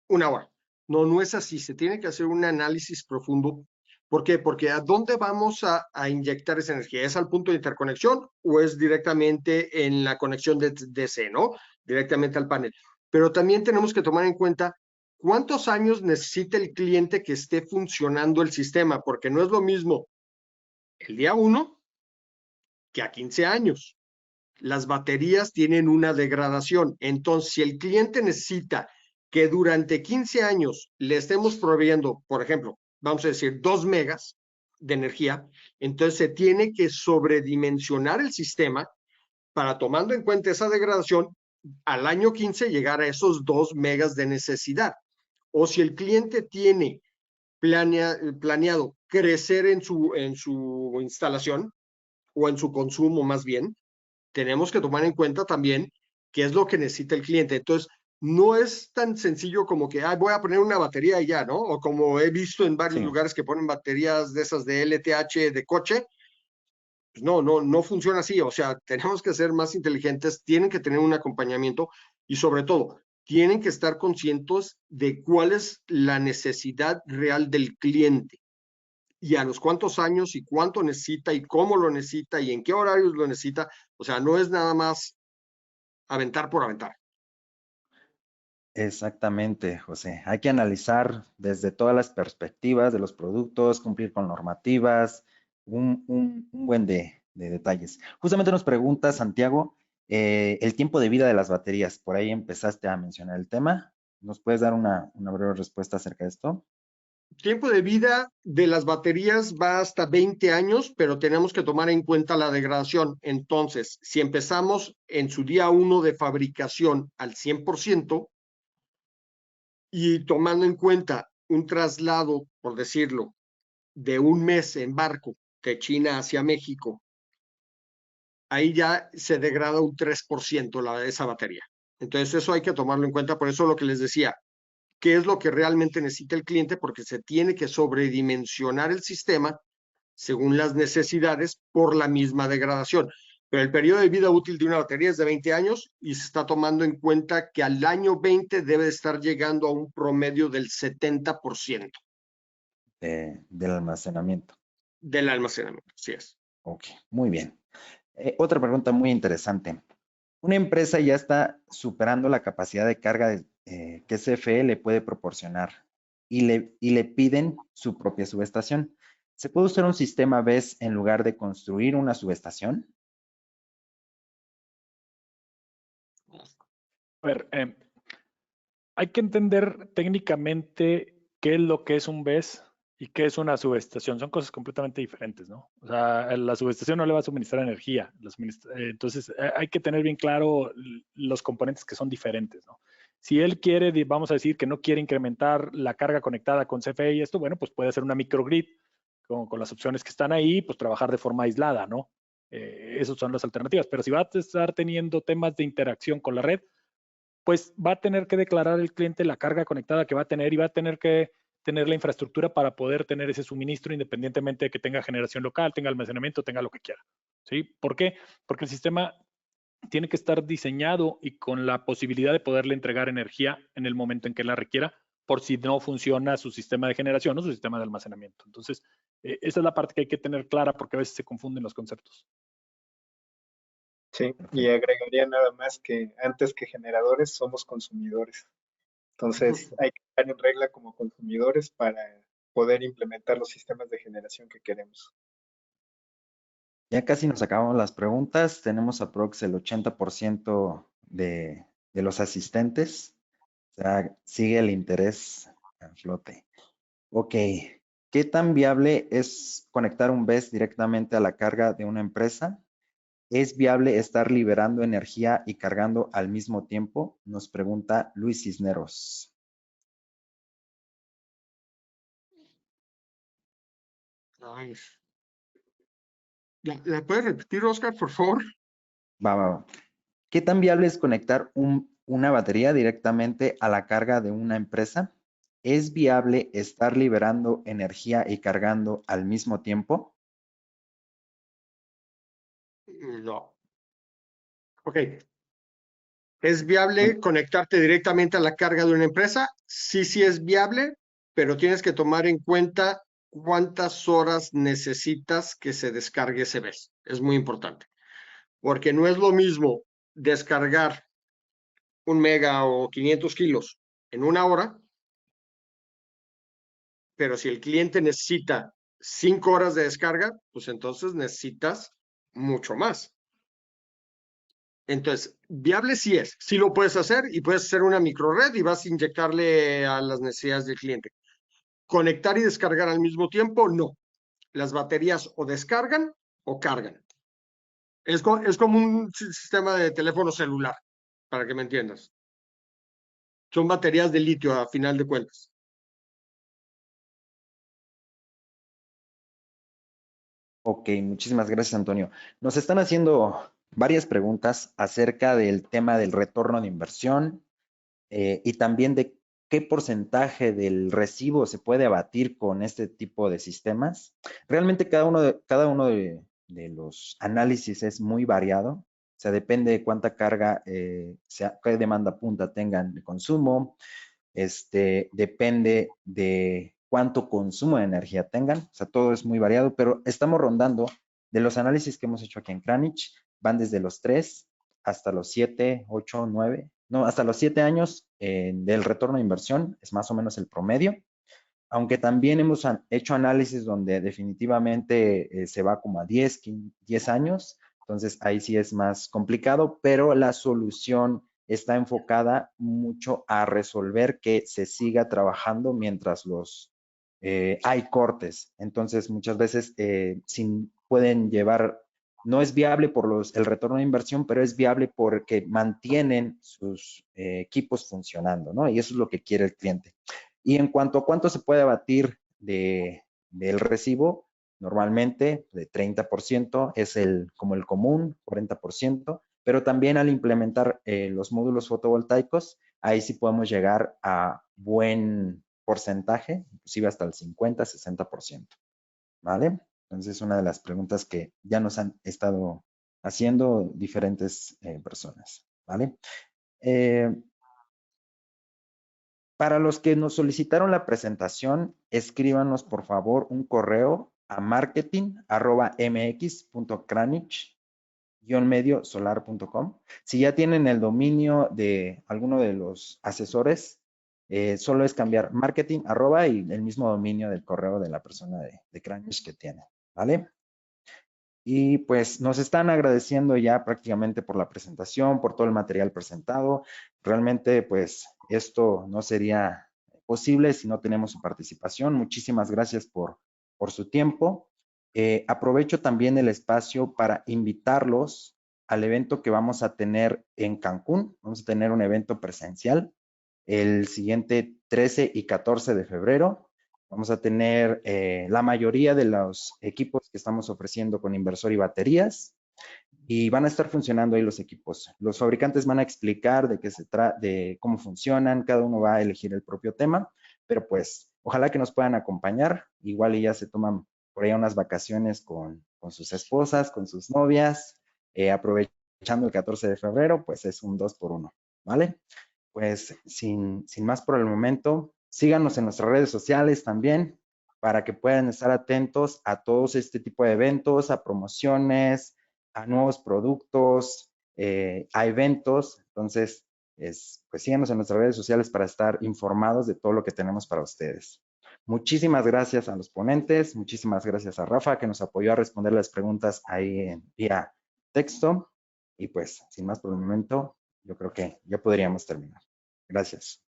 una hora. No, no es así, se tiene que hacer un análisis profundo. ¿Por qué? Porque ¿a dónde vamos a inyectar esa energía? ¿Es al punto de interconexión o es directamente en la conexión de DC, ¿no? Directamente al panel. Pero también tenemos que tomar en cuenta cuántos años necesita el cliente que esté funcionando el sistema, porque no es lo mismo el día 1 que a 15 años. Las baterías tienen una degradación. Entonces, si el cliente necesita que durante 15 años le estemos proveyendo, por ejemplo, vamos a decir 2 megas de energía, entonces se tiene que sobredimensionar el sistema para, tomando en cuenta esa degradación, al año 15 llegar a esos 2 megas de necesidad. O si el cliente tiene planeado crecer en su instalación o en su consumo más bien, tenemos que tomar en cuenta también qué es lo que necesita el cliente. Entonces, no es tan sencillo como que voy a poner una batería y ya, ¿no? O como he visto en varios lugares que ponen baterías de esas de LTH de coche. Pues no funciona así. O sea, tenemos que ser más inteligentes, tienen que tener un acompañamiento y sobre todo, tienen que estar conscientes de cuál es la necesidad real del cliente y a los cuántos años y cuánto necesita y cómo lo necesita y en qué horarios lo necesita. O sea, no es nada más aventar por aventar. Exactamente, José. Hay que analizar desde todas las perspectivas de los productos, cumplir con normativas, un buen de detalles. Justamente nos pregunta Santiago, el tiempo de vida de las baterías. Por ahí empezaste a mencionar el tema. ¿Nos puedes dar una breve respuesta acerca de esto? Tiempo de vida de las baterías va hasta 20 años, pero tenemos que tomar en cuenta la degradación. Entonces, si empezamos en su día 1 de fabricación al 100% y tomando en cuenta un traslado, por decirlo, de un mes en barco de China hacia México, ahí ya se degrada un 3% esa batería. Entonces, eso hay que tomarlo en cuenta. Por eso lo que les decía, qué es lo que realmente necesita el cliente, porque se tiene que sobredimensionar el sistema según las necesidades por la misma degradación. Pero el periodo de vida útil de una batería es de 20 años y se está tomando en cuenta que al año 20 debe estar llegando a un promedio del 70% Del almacenamiento. del almacenamiento. Así es. Ok, muy bien. Otra pregunta muy interesante. Una empresa ya está superando la capacidad de carga que CFE le puede proporcionar y le piden su propia subestación. ¿Se puede usar un sistema BESS en lugar de construir una subestación? A ver, hay que entender técnicamente qué es lo que es un BESS y qué es una subestación. Son cosas completamente diferentes, ¿no? O sea, la subestación no le va a suministrar energía. Entonces, hay que tener bien claro los componentes que son diferentes, ¿no? Si él quiere, vamos a decir que no quiere incrementar la carga conectada con CFE y esto, bueno, pues puede hacer una microgrid con las opciones que están ahí, pues trabajar de forma aislada, ¿no? Esas son las alternativas. Pero si va a estar teniendo temas de interacción con la red, pues va a tener que declarar el cliente la carga conectada que va a tener y va a tener que tener la infraestructura para poder tener ese suministro independientemente de que tenga generación local, tenga almacenamiento, tenga lo que quiera. ¿Sí? ¿Por qué? Porque el sistema tiene que estar diseñado y con la posibilidad de poderle entregar energía en el momento en que la requiera, por si no funciona su sistema de generación o su sistema de almacenamiento. Entonces, esa es la parte que hay que tener clara porque a veces se confunden los conceptos. Sí, y agregaría nada más que antes que generadores somos consumidores. Entonces hay que estar en regla como consumidores para poder implementar los sistemas de generación que queremos. Ya casi nos acabamos las preguntas. Tenemos aprox el 80% de los asistentes. O sea, sigue el interés a flote. Ok. ¿Qué tan viable es conectar un BESS directamente a la carga de una empresa? ¿Es viable estar liberando energía y cargando al mismo tiempo? Nos pregunta Luis Cisneros. Ay. ¿La puedes repetir, Oscar, por favor? Va. ¿Qué tan viable es conectar una batería directamente a la carga de una empresa? ¿Es viable estar liberando energía y cargando al mismo tiempo? No. Ok. ¿Es viable conectarte directamente a la carga de una empresa? Sí, sí es viable, pero tienes que tomar en cuenta cuántas horas necesitas que se descargue ese BESS. Es muy importante, porque no es lo mismo descargar 1 mega o 500 kilos en 1 hora, pero si el cliente necesita 5 horas de descarga, pues entonces necesitas mucho más. Entonces, viable sí es, sí lo puedes hacer y puedes hacer una microred y vas a inyectarle a las necesidades del cliente. Conectar y descargar al mismo tiempo, no. Las baterías o descargan o cargan. Es como un sistema de teléfono celular, para que me entiendas. Son baterías de litio a final de cuentas. Ok, muchísimas gracias, Antonio. Nos están haciendo varias preguntas acerca del tema del retorno de inversión y también de qué porcentaje del recibo se puede abatir con este tipo de sistemas. Realmente cada uno de los análisis es muy variado. O sea, depende de cuánta carga, qué demanda punta tengan de consumo. Depende de cuánto consumo de energía tengan. O sea, todo es muy variado, pero estamos rondando de los análisis que hemos hecho aquí en Kranich, van desde los 3 hasta los 7, 8, 9, no, hasta los 7 años del retorno de inversión, es más o menos el promedio, aunque también hemos hecho análisis donde definitivamente se va como a 10 años, entonces ahí sí es más complicado, pero la solución está enfocada mucho a resolver que se siga trabajando mientras hay cortes. Entonces, muchas veces pueden llevar, no es viable por el retorno de inversión, pero es viable porque mantienen sus equipos funcionando, ¿no? Y eso es lo que quiere el cliente. Y en cuanto a cuánto se puede abatir del recibo, normalmente de 30% es como el común, 40%, pero también al implementar los módulos fotovoltaicos, ahí sí podemos llegar a buen porcentaje, inclusive hasta el 50-60%, ¿vale? Entonces es una de las preguntas que ya nos han estado haciendo diferentes personas, ¿vale? Para los que nos solicitaron la presentación, escríbanos por favor un correo a marketing@mx.kranich-mediosolar.com. Si ya tienen el dominio de alguno de los asesores, solo es cambiar marketing y el mismo dominio del correo de la persona de Kranich que tiene, ¿vale? Y pues nos están agradeciendo ya prácticamente por la presentación, por todo el material presentado. Realmente pues esto no sería posible si no tenemos su participación. Muchísimas gracias por su tiempo. Aprovecho también el espacio para invitarlos al evento que vamos a tener en Cancún. Vamos a tener un evento presencial el siguiente 13 y 14 de febrero. Vamos a tener la mayoría de los equipos que estamos ofreciendo con inversor y baterías y van a estar funcionando ahí los equipos. Los fabricantes van a explicar de cómo funcionan, cada uno va a elegir el propio tema, pero pues ojalá que nos puedan acompañar. Igual y ya se toman por ahí unas vacaciones con sus esposas, con sus novias, aprovechando el 14 de febrero, pues es un 2 por 1, ¿vale? Pues sin más por el momento, síganos en nuestras redes sociales también para que puedan estar atentos a todos este tipo de eventos, a promociones, a nuevos productos, a eventos. Entonces, pues síganos en nuestras redes sociales para estar informados de todo lo que tenemos para ustedes. Muchísimas gracias a los ponentes, muchísimas gracias a Rafa que nos apoyó a responder las preguntas ahí en vía texto. Y pues, sin más por el momento, yo creo que ya podríamos terminar. Gracias.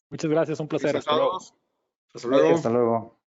Muchas gracias, un placer. Gracias a Hasta luego. todos. Hasta luego. Hasta luego.